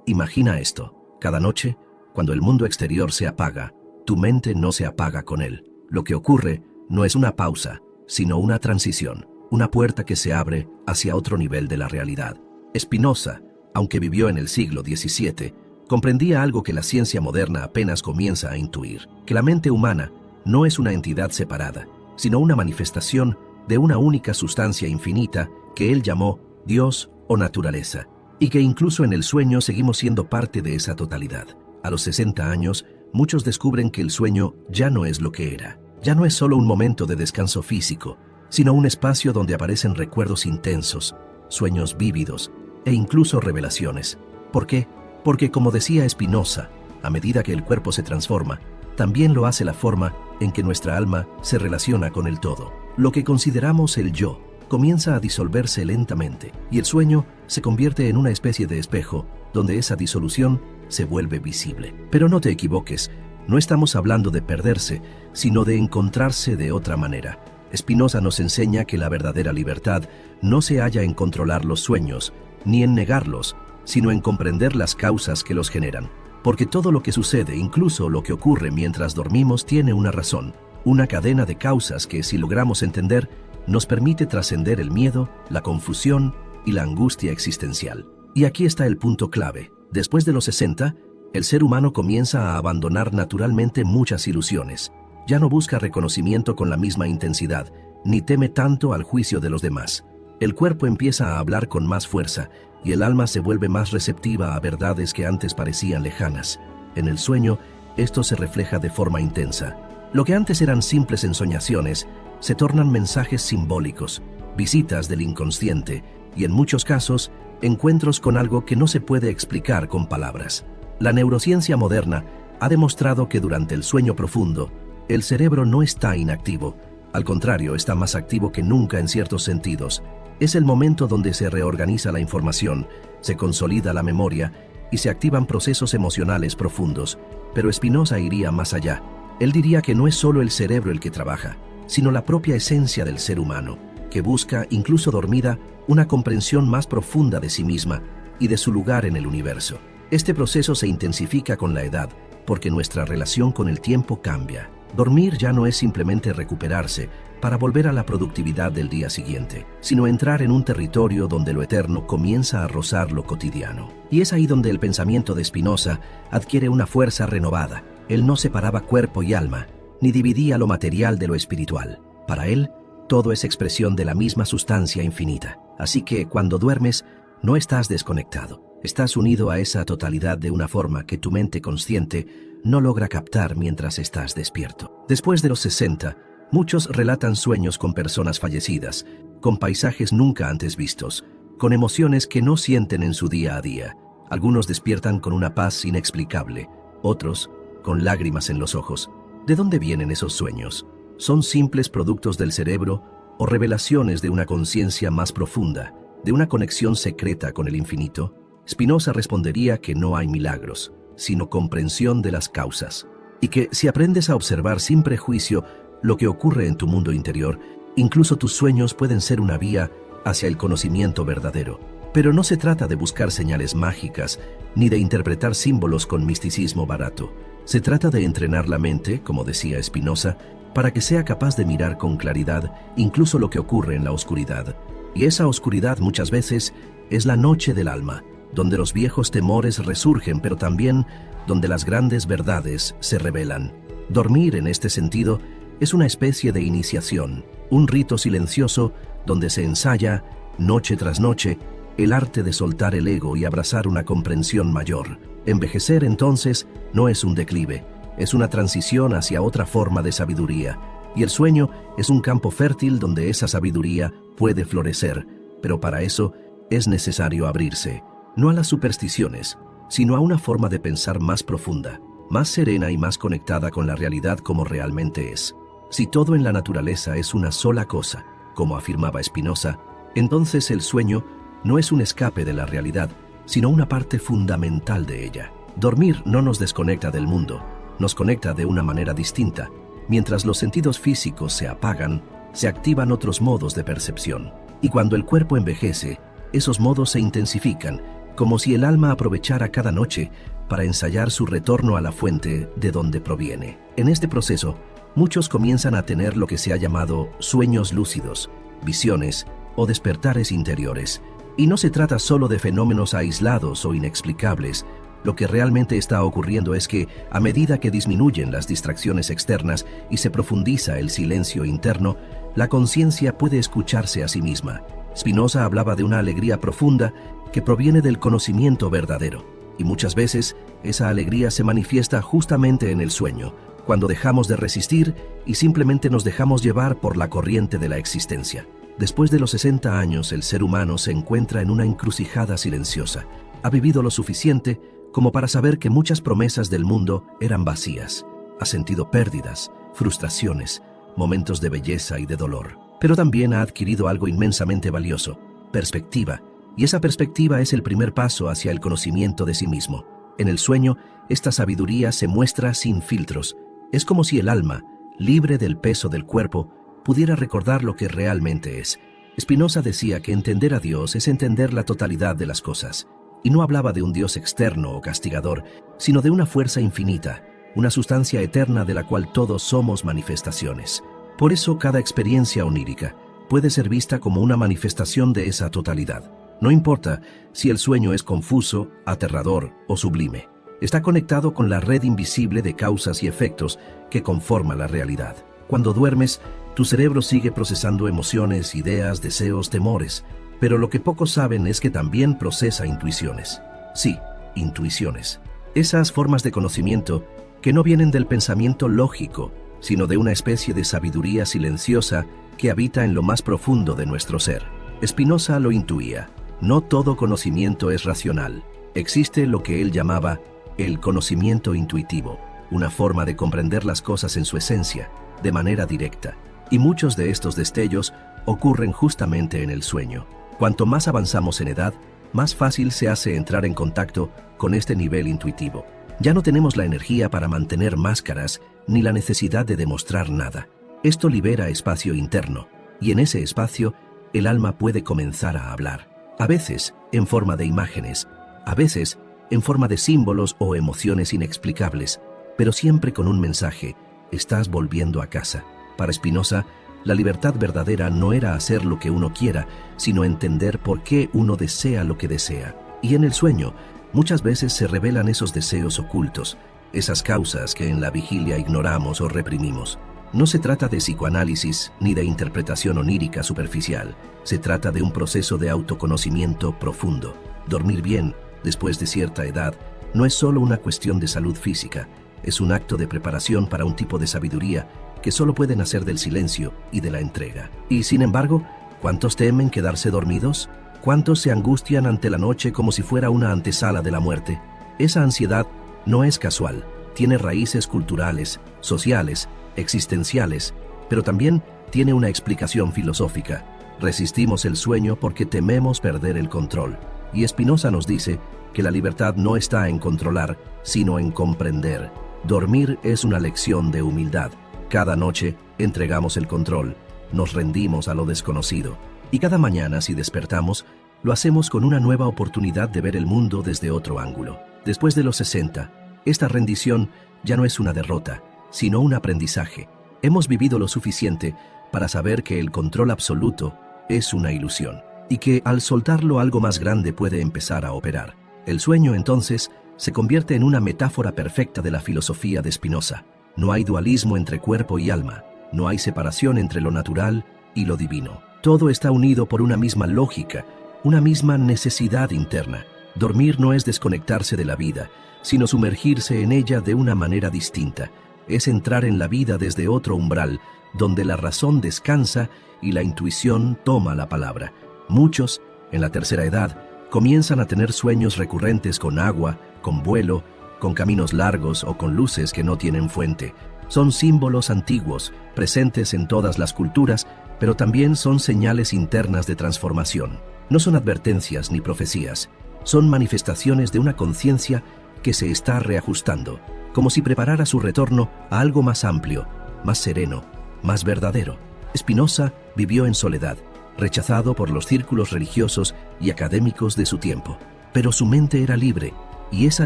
Imagina esto. Cada noche, cuando el mundo exterior se apaga, tu mente no se apaga con él. Lo que ocurre no es una pausa, sino una transición, una puerta que se abre hacia otro nivel de la realidad. Spinoza, aunque vivió en el siglo XVII, comprendía algo que la ciencia moderna apenas comienza a intuir, que la mente humana no es una entidad separada, sino una manifestación de una única sustancia infinita que él llamó Dios o naturaleza, y que incluso en el sueño seguimos siendo parte de esa totalidad. A los 60 años, muchos descubren que el sueño ya no es lo que era. Ya no es solo un momento de descanso físico, sino un espacio donde aparecen recuerdos intensos, sueños vívidos e incluso revelaciones. ¿Por qué? Porque, como decía Spinoza, a medida que el cuerpo se transforma, también lo hace la forma en que nuestra alma se relaciona con el todo. Lo que consideramos el yo comienza a disolverse lentamente y el sueño se convierte en una especie de espejo donde esa disolución se vuelve visible. Pero no te equivoques, no estamos hablando de perderse, sino de encontrarse de otra manera. Spinoza nos enseña que la verdadera libertad no se halla en controlar los sueños, ni en negarlos, sino en comprender las causas que los generan. Porque todo lo que sucede, incluso lo que ocurre mientras dormimos, tiene una razón, una cadena de causas que, si logramos entender, nos permite trascender el miedo, la confusión y la angustia existencial. Y aquí está el punto clave. Después de los 60, el ser humano comienza a abandonar naturalmente muchas ilusiones. Ya no busca reconocimiento con la misma intensidad, ni teme tanto al juicio de los demás. El cuerpo empieza a hablar con más fuerza y el alma se vuelve más receptiva a verdades que antes parecían lejanas. En el sueño, esto se refleja de forma intensa. Lo que antes eran simples ensoñaciones se tornan mensajes simbólicos, visitas del inconsciente y, en muchos casos, encuentros con algo que no se puede explicar con palabras. La neurociencia moderna ha demostrado que durante el sueño profundo, el cerebro no está inactivo, al contrario, está más activo que nunca en ciertos sentidos. Es el momento donde se reorganiza la información, se consolida la memoria y se activan procesos emocionales profundos. Pero Spinoza iría más allá. Él diría que no es solo el cerebro el que trabaja, sino la propia esencia del ser humano, que busca, incluso dormida, una comprensión más profunda de sí misma y de su lugar en el universo. Este proceso se intensifica con la edad, porque nuestra relación con el tiempo cambia. Dormir ya no es simplemente recuperarse para volver a la productividad del día siguiente, sino entrar en un territorio donde lo eterno comienza a rozar lo cotidiano. Y es ahí donde el pensamiento de Spinoza adquiere una fuerza renovada. Él no separaba cuerpo y alma, ni dividía lo material de lo espiritual. Para él, todo es expresión de la misma sustancia infinita. Así que, cuando duermes, no estás desconectado. Estás unido a esa totalidad de una forma que tu mente consciente no logra captar mientras estás despierto. Después de los 60, muchos relatan sueños con personas fallecidas, con paisajes nunca antes vistos, con emociones que no sienten en su día a día. Algunos despiertan con una paz inexplicable, otros con lágrimas en los ojos. ¿De dónde vienen esos sueños? ¿Son simples productos del cerebro o revelaciones de una conciencia más profunda, de una conexión secreta con el infinito? Spinoza respondería que no hay milagros, sino comprensión de las causas, y que si aprendes a observar sin prejuicio lo que ocurre en tu mundo interior, incluso tus sueños pueden ser una vía hacia el conocimiento verdadero. Pero no se trata de buscar señales mágicas, ni de interpretar símbolos con misticismo barato. Se trata de entrenar la mente, como decía Spinoza, para que sea capaz de mirar con claridad incluso lo que ocurre en la oscuridad. Y esa oscuridad muchas veces es la noche del alma, donde los viejos temores resurgen, pero también donde las grandes verdades se revelan. Dormir, en este sentido, es una especie de iniciación, un rito silencioso donde se ensaya, noche tras noche, el arte de soltar el ego y abrazar una comprensión mayor. Envejecer, entonces, no es un declive, es una transición hacia otra forma de sabiduría, y el sueño es un campo fértil donde esa sabiduría puede florecer, pero para eso es necesario abrirse, no a las supersticiones, sino a una forma de pensar más profunda, más serena y más conectada con la realidad como realmente es. Si todo en la naturaleza es una sola cosa, como afirmaba Spinoza, entonces el sueño no es un escape de la realidad, sino una parte fundamental de ella. Dormir no nos desconecta del mundo, nos conecta de una manera distinta. Mientras los sentidos físicos se apagan, se activan otros modos de percepción. Y cuando el cuerpo envejece, esos modos se intensifican como si el alma aprovechara cada noche para ensayar su retorno a la fuente de donde proviene. En este proceso, muchos comienzan a tener lo que se ha llamado sueños lúcidos, visiones o despertares interiores. Y no se trata solo de fenómenos aislados o inexplicables. Lo que realmente está ocurriendo es que, a medida que disminuyen las distracciones externas y se profundiza el silencio interno, la conciencia puede escucharse a sí misma. Spinoza hablaba de una alegría profunda que proviene del conocimiento verdadero, y muchas veces esa alegría se manifiesta justamente en el sueño, cuando dejamos de resistir y simplemente nos dejamos llevar por la corriente de la existencia. Después de los 60 años, el ser humano se encuentra en una encrucijada silenciosa. Ha vivido lo suficiente como para saber que muchas promesas del mundo eran vacías. Ha sentido pérdidas, frustraciones, momentos de belleza y de dolor. Pero también ha adquirido algo inmensamente valioso: perspectiva. Y esa perspectiva es el primer paso hacia el conocimiento de sí mismo. En el sueño, esta sabiduría se muestra sin filtros. Es como si el alma, libre del peso del cuerpo, pudiera recordar lo que realmente es. Spinoza decía que entender a Dios es entender la totalidad de las cosas. Y no hablaba de un Dios externo o castigador, sino de una fuerza infinita, una sustancia eterna de la cual todos somos manifestaciones. Por eso cada experiencia onírica puede ser vista como una manifestación de esa totalidad. No importa si el sueño es confuso, aterrador o sublime. Está conectado con la red invisible de causas y efectos que conforma la realidad. Cuando duermes, tu cerebro sigue procesando emociones, ideas, deseos, temores. Pero lo que pocos saben es que también procesa intuiciones. Sí, intuiciones. Esas formas de conocimiento que no vienen del pensamiento lógico, sino de una especie de sabiduría silenciosa que habita en lo más profundo de nuestro ser. Spinoza lo intuía. No todo conocimiento es racional. Existe lo que él llamaba el conocimiento intuitivo, una forma de comprender las cosas en su esencia, de manera directa. Y muchos de estos destellos ocurren justamente en el sueño. Cuanto más avanzamos en edad, más fácil se hace entrar en contacto con este nivel intuitivo. Ya no tenemos la energía para mantener máscaras ni la necesidad de demostrar nada. Esto libera espacio interno, y en ese espacio el alma puede comenzar a hablar. A veces en forma de imágenes, a veces en forma de símbolos o emociones inexplicables, pero siempre con un mensaje: estás volviendo a casa. Para Spinoza, la libertad verdadera no era hacer lo que uno quiera, sino entender por qué uno desea lo que desea. Y en el sueño, muchas veces se revelan esos deseos ocultos, esas causas que en la vigilia ignoramos o reprimimos. No se trata de psicoanálisis ni de interpretación onírica superficial. Se trata de un proceso de autoconocimiento profundo. Dormir bien, después de cierta edad, no es solo una cuestión de salud física. Es un acto de preparación para un tipo de sabiduría que solo puede nacer del silencio y de la entrega. Y sin embargo, ¿cuántos temen quedarse dormidos? ¿Cuántos se angustian ante la noche como si fuera una antesala de la muerte? Esa ansiedad no es casual. Tiene raíces culturales, sociales, existenciales, pero también tiene una explicación filosófica. Resistimos el sueño porque tememos perder el control. Y Spinoza nos dice que la libertad no está en controlar, sino en comprender. Dormir es una lección de humildad. Cada noche entregamos el control, nos rendimos a lo desconocido. Y cada mañana, si despertamos, lo hacemos con una nueva oportunidad de ver el mundo desde otro ángulo. Después de los 60, esta rendición ya no es una derrota, sino un aprendizaje. Hemos vivido lo suficiente para saber que el control absoluto es una ilusión, y que al soltarlo algo más grande puede empezar a operar. El sueño, entonces, se convierte en una metáfora perfecta de la filosofía de Spinoza. No hay dualismo entre cuerpo y alma, no hay separación entre lo natural y lo divino. Todo está unido por una misma lógica, una misma necesidad interna. Dormir no es desconectarse de la vida, sino sumergirse en ella de una manera distinta. Es entrar en la vida desde otro umbral, donde la razón descansa y la intuición toma la palabra. Muchos, en la tercera edad, comienzan a tener sueños recurrentes con agua, con vuelo, con caminos largos o con luces que no tienen fuente. Son símbolos antiguos, presentes en todas las culturas, pero también son señales internas de transformación. No son advertencias ni profecías, son manifestaciones de una conciencia que se está reajustando, como si preparara su retorno a algo más amplio, más sereno, más verdadero. Spinoza vivió en soledad, rechazado por los círculos religiosos y académicos de su tiempo. Pero su mente era libre, y esa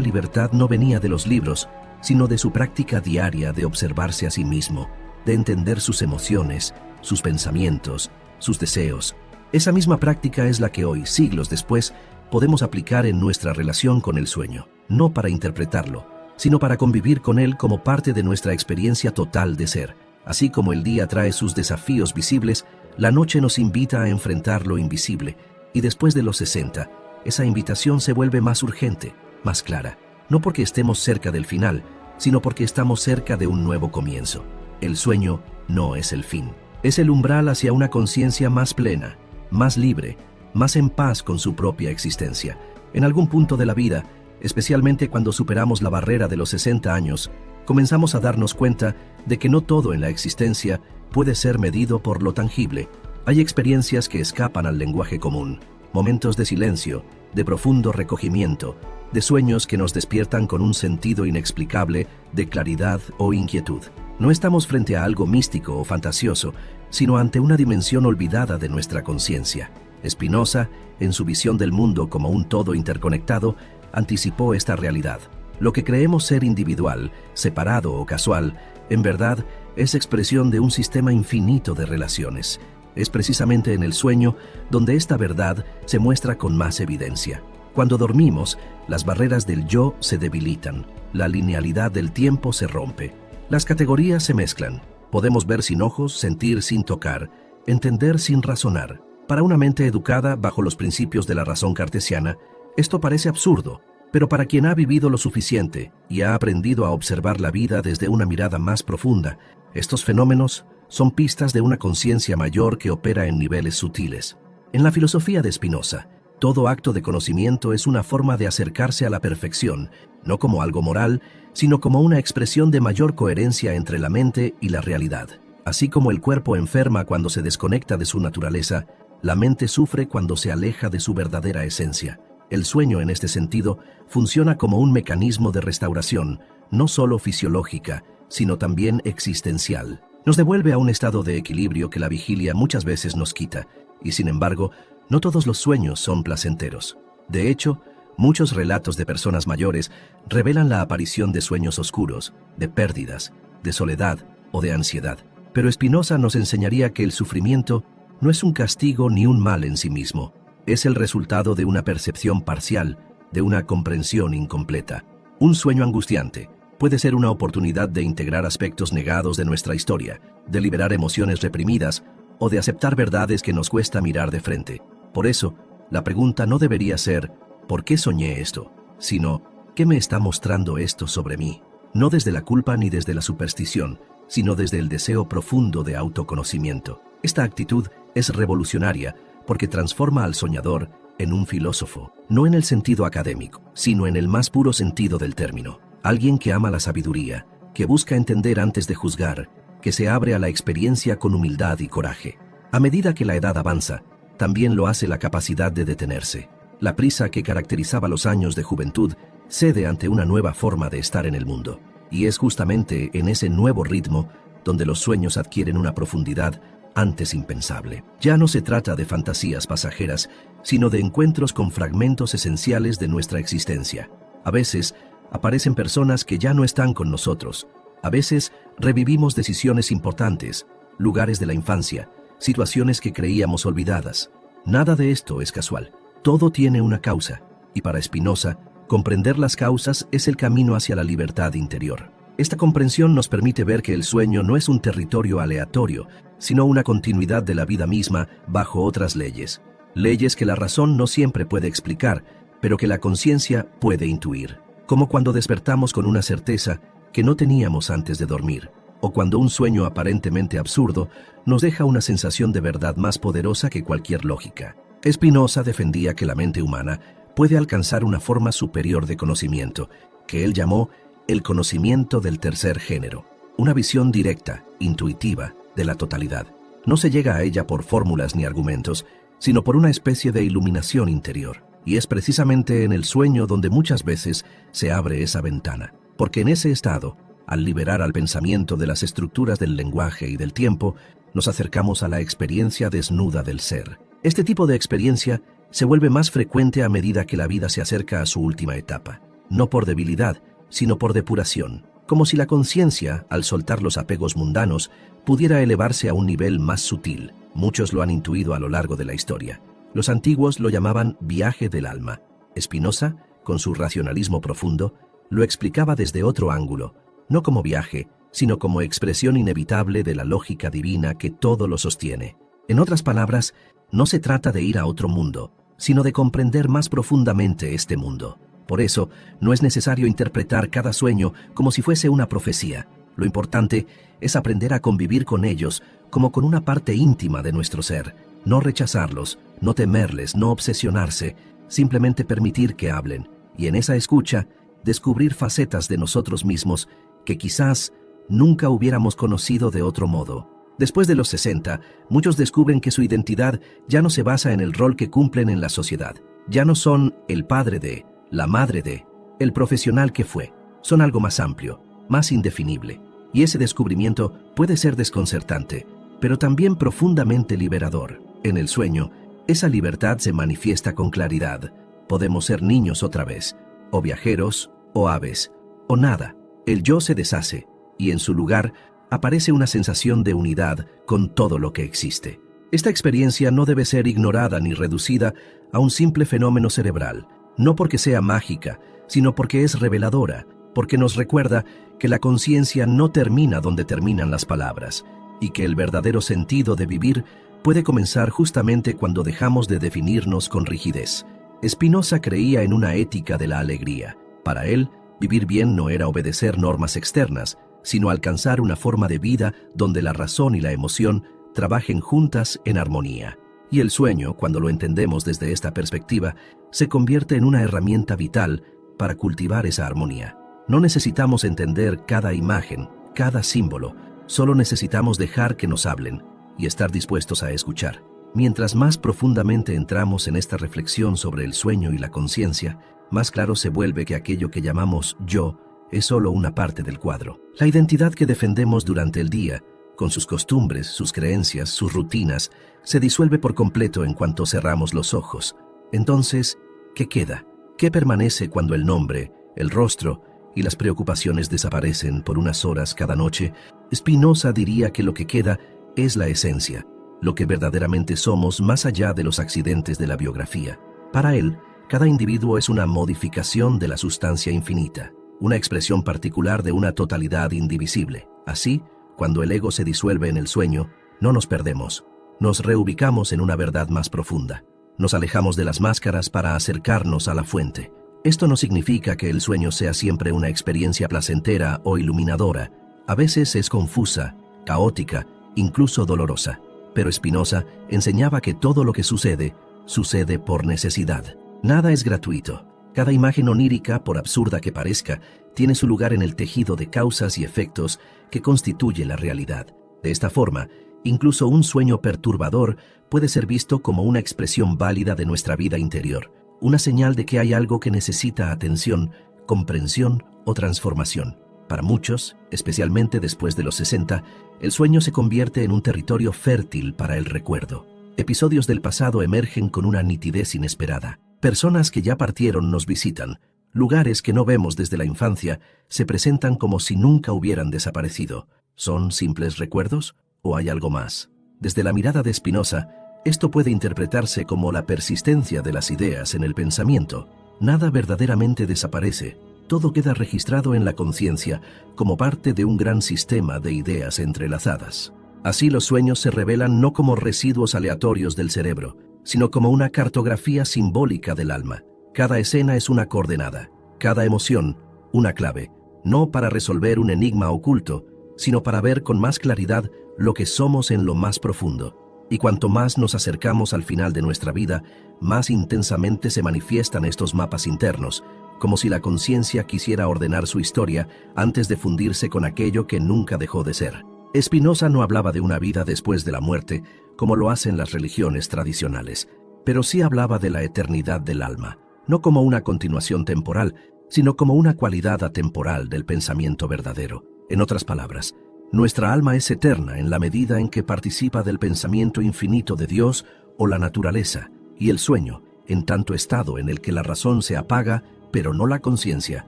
libertad no venía de los libros, sino de su práctica diaria de observarse a sí mismo, de entender sus emociones, sus pensamientos, sus deseos. Esa misma práctica es la que hoy, siglos después, podemos aplicar en nuestra relación con el sueño, no para interpretarlo, sino para convivir con él como parte de nuestra experiencia total de ser. Así como el día trae sus desafíos visibles, la noche nos invita a enfrentar lo invisible, y después de los 60, esa invitación se vuelve más urgente, más clara, no porque estemos cerca del final, sino porque estamos cerca de un nuevo comienzo. El sueño no es el fin, es el umbral hacia una conciencia más plena, más libre, más en paz con su propia existencia. En algún punto de la vida, especialmente cuando superamos la barrera de los 60 años, comenzamos a darnos cuenta de que no todo en la existencia puede ser medido por lo tangible. Hay experiencias que escapan al lenguaje común, momentos de silencio, de profundo recogimiento, de sueños que nos despiertan con un sentido inexplicable de claridad o inquietud. No estamos frente a algo místico o fantasioso, sino ante una dimensión olvidada de nuestra conciencia. Spinoza, en su visión del mundo como un todo interconectado, anticipó esta realidad. Lo que creemos ser individual, separado o casual, en verdad es expresión de un sistema infinito de relaciones. Es precisamente en el sueño donde esta verdad se muestra con más evidencia. Cuando dormimos, las barreras del yo se debilitan, la linealidad del tiempo se rompe, las categorías se mezclan. Podemos ver sin ojos, sentir sin tocar, entender sin razonar. Para una mente educada bajo los principios de la razón cartesiana, esto parece absurdo, pero para quien ha vivido lo suficiente y ha aprendido a observar la vida desde una mirada más profunda, estos fenómenos son pistas de una conciencia mayor que opera en niveles sutiles. En la filosofía de Spinoza, todo acto de conocimiento es una forma de acercarse a la perfección, no como algo moral, sino como una expresión de mayor coherencia entre la mente y la realidad. Así como el cuerpo enferma cuando se desconecta de su naturaleza, la mente sufre cuando se aleja de su verdadera esencia. El sueño, en este sentido, funciona como un mecanismo de restauración, no solo fisiológica, sino también existencial. Nos devuelve a un estado de equilibrio que la vigilia muchas veces nos quita, y sin embargo, no todos los sueños son placenteros. De hecho, muchos relatos de personas mayores revelan la aparición de sueños oscuros, de pérdidas, de soledad o de ansiedad. Pero Spinoza nos enseñaría que el sufrimiento no es un castigo ni un mal en sí mismo. Es el resultado de una percepción parcial, de una comprensión incompleta. Un sueño angustiante puede ser una oportunidad de integrar aspectos negados de nuestra historia, de liberar emociones reprimidas o de aceptar verdades que nos cuesta mirar de frente. Por eso, la pregunta no debería ser ¿por qué soñé esto?, sino ¿qué me está mostrando esto sobre mí? No desde la culpa ni desde la superstición, sino desde el deseo profundo de autoconocimiento. Esta actitud es revolucionaria porque transforma al soñador en un filósofo, no en el sentido académico, sino en el más puro sentido del término. Alguien que ama la sabiduría, que busca entender antes de juzgar, que se abre a la experiencia con humildad y coraje. A medida que la edad avanza, también lo hace la capacidad de detenerse. La prisa que caracterizaba los años de juventud cede ante una nueva forma de estar en el mundo. Y es justamente en ese nuevo ritmo donde los sueños adquieren una profundidad antes impensable. Ya no se trata de fantasías pasajeras, sino de encuentros con fragmentos esenciales de nuestra existencia. A veces aparecen personas que ya no están con nosotros. A veces revivimos decisiones importantes, lugares de la infancia, situaciones que creíamos olvidadas. Nada de esto es casual. Todo tiene una causa, y para Spinoza, comprender las causas es el camino hacia la libertad interior. Esta comprensión nos permite ver que el sueño no es un territorio aleatorio, sino una continuidad de la vida misma bajo otras leyes. Leyes que la razón no siempre puede explicar, pero que la conciencia puede intuir. Como cuando despertamos con una certeza que no teníamos antes de dormir, o cuando un sueño aparentemente absurdo nos deja una sensación de verdad más poderosa que cualquier lógica. Spinoza defendía que la mente humana puede alcanzar una forma superior de conocimiento, que él llamó el conocimiento del tercer género, una visión directa, intuitiva, de la totalidad. No se llega a ella por fórmulas ni argumentos, sino por una especie de iluminación interior. Y es precisamente en el sueño donde muchas veces se abre esa ventana, porque en ese estado, al liberar al pensamiento de las estructuras del lenguaje y del tiempo, nos acercamos a la experiencia desnuda del ser. Este tipo de experiencia se vuelve más frecuente a medida que la vida se acerca a su última etapa, no por debilidad, sino por depuración, como si la conciencia, al soltar los apegos mundanos, pudiera elevarse a un nivel más sutil. Muchos lo han intuido a lo largo de la historia. Los antiguos lo llamaban viaje del alma. Spinoza, con su racionalismo profundo, lo explicaba desde otro ángulo, no como viaje, sino como expresión inevitable de la lógica divina que todo lo sostiene. En otras palabras, no se trata de ir a otro mundo, sino de comprender más profundamente este mundo. Por eso, no es necesario interpretar cada sueño como si fuese una profecía. Lo importante es aprender a convivir con ellos como con una parte íntima de nuestro ser, no rechazarlos, no temerles, no obsesionarse, simplemente permitir que hablen, y en esa escucha, descubrir facetas de nosotros mismos que quizás nunca hubiéramos conocido de otro modo. Después de los 60, muchos descubren que su identidad ya no se basa en el rol que cumplen en la sociedad. Ya no son el padre de, la madre de, el profesional que fue. Son algo más amplio, más indefinible. Y ese descubrimiento puede ser desconcertante, pero también profundamente liberador. En el sueño, esa libertad se manifiesta con claridad. Podemos ser niños otra vez, o viajeros, o aves, o nada. El yo se deshace, y en su lugar aparece una sensación de unidad con todo lo que existe. Esta experiencia no debe ser ignorada ni reducida a un simple fenómeno cerebral, no porque sea mágica, sino porque es reveladora, porque nos recuerda que la conciencia no termina donde terminan las palabras, y que el verdadero sentido de vivir puede comenzar justamente cuando dejamos de definirnos con rigidez. Spinoza creía en una ética de la alegría. Para él, vivir bien no era obedecer normas externas, sino alcanzar una forma de vida donde la razón y la emoción trabajen juntas en armonía. Y el sueño, cuando lo entendemos desde esta perspectiva, se convierte en una herramienta vital para cultivar esa armonía. No necesitamos entender cada imagen, cada símbolo, solo necesitamos dejar que nos hablen y estar dispuestos a escuchar. Mientras más profundamente entramos en esta reflexión sobre el sueño y la conciencia, más claro se vuelve que aquello que llamamos yo es solo una parte del cuadro. La identidad que defendemos durante el día, con sus costumbres, sus creencias, sus rutinas, se disuelve por completo en cuanto cerramos los ojos. Entonces, ¿qué queda? ¿Qué permanece cuando el nombre, el rostro y las preocupaciones desaparecen por unas horas cada noche? Spinoza diría que lo que queda es la esencia, lo que verdaderamente somos más allá de los accidentes de la biografía. Para él, cada individuo es una modificación de la sustancia infinita, una expresión particular de una totalidad indivisible. Así, cuando el ego se disuelve en el sueño, no nos perdemos, nos reubicamos en una verdad más profunda. Nos alejamos de las máscaras para acercarnos a la fuente. Esto no significa que el sueño sea siempre una experiencia placentera o iluminadora. A veces es confusa, caótica, incluso dolorosa. Pero Spinoza enseñaba que todo lo que sucede, sucede por necesidad. Nada es gratuito. Cada imagen onírica, por absurda que parezca, tiene su lugar en el tejido de causas y efectos que constituye la realidad. De esta forma, incluso un sueño perturbador puede ser visto como una expresión válida de nuestra vida interior, una señal de que hay algo que necesita atención, comprensión o transformación. Para muchos, especialmente después de los 60, el sueño se convierte en un territorio fértil para el recuerdo. Episodios del pasado emergen con una nitidez inesperada. Personas que ya partieron nos visitan. Lugares que no vemos desde la infancia se presentan como si nunca hubieran desaparecido. ¿Son simples recuerdos o hay algo más? Desde la mirada de Spinoza, esto puede interpretarse como la persistencia de las ideas en el pensamiento. Nada verdaderamente desaparece. Todo queda registrado en la conciencia como parte de un gran sistema de ideas entrelazadas. Así los sueños se revelan no como residuos aleatorios del cerebro, sino como una cartografía simbólica del alma. Cada escena es una coordenada, cada emoción, una clave, no para resolver un enigma oculto, sino para ver con más claridad lo que somos en lo más profundo. Y cuanto más nos acercamos al final de nuestra vida, más intensamente se manifiestan estos mapas internos, como si la conciencia quisiera ordenar su historia antes de fundirse con aquello que nunca dejó de ser. Spinoza no hablaba de una vida después de la muerte, como lo hacen las religiones tradicionales, pero sí hablaba de la eternidad del alma, no como una continuación temporal, sino como una cualidad atemporal del pensamiento verdadero. En otras palabras, nuestra alma es eterna en la medida en que participa del pensamiento infinito de Dios o la naturaleza, y el sueño, en tanto estado en el que la razón se apaga, pero no la conciencia,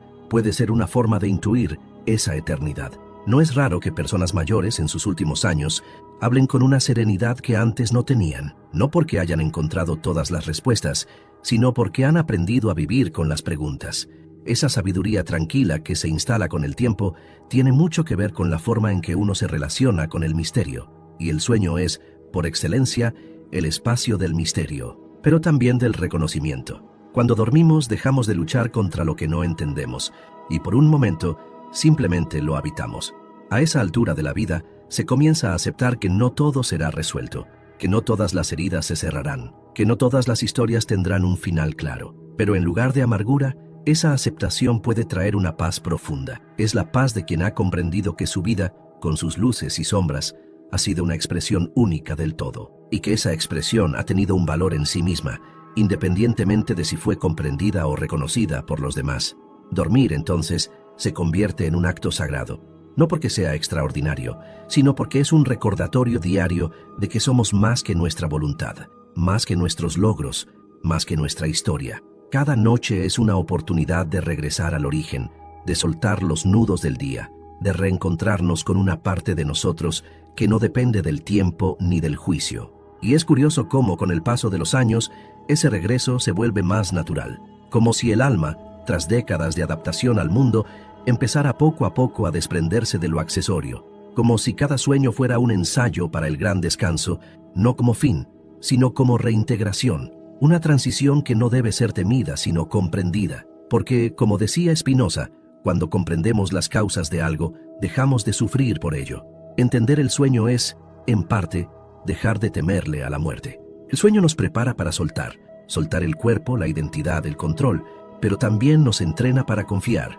puede ser una forma de intuir esa eternidad. No es raro que personas mayores en sus últimos años hablen con una serenidad que antes no tenían, no porque hayan encontrado todas las respuestas, sino porque han aprendido a vivir con las preguntas. Esa sabiduría tranquila que se instala con el tiempo tiene mucho que ver con la forma en que uno se relaciona con el misterio, y el sueño es, por excelencia, el espacio del misterio, pero también del reconocimiento. Cuando dormimos dejamos de luchar contra lo que no entendemos, y por un momento simplemente lo habitamos. A esa altura de la vida se comienza a aceptar que no todo será resuelto, que no todas las heridas se cerrarán, que no todas las historias tendrán un final claro. Pero en lugar de amargura, esa aceptación puede traer una paz profunda. Es la paz de quien ha comprendido que su vida, con sus luces y sombras, ha sido una expresión única del todo, y que esa expresión ha tenido un valor en sí misma, independientemente de si fue comprendida o reconocida por los demás. Dormir, entonces, se convierte en un acto sagrado, no porque sea extraordinario, sino porque es un recordatorio diario de que somos más que nuestra voluntad, más que nuestros logros, más que nuestra historia. Cada noche es una oportunidad de regresar al origen, de soltar los nudos del día, de reencontrarnos con una parte de nosotros que no depende del tiempo ni del juicio. Y es curioso cómo, con el paso de los años, ese regreso se vuelve más natural, como si el alma, tras décadas de adaptación al mundo, empezara poco a poco a desprenderse de lo accesorio, como si cada sueño fuera un ensayo para el gran descanso, no como fin, sino como reintegración, una transición que no debe ser temida sino comprendida, porque, como decía Spinoza, cuando comprendemos las causas de algo, dejamos de sufrir por ello. Entender el sueño es, en parte, dejar de temerle a la muerte. El sueño nos prepara para soltar el cuerpo, la identidad, el control, pero también nos entrena para confiar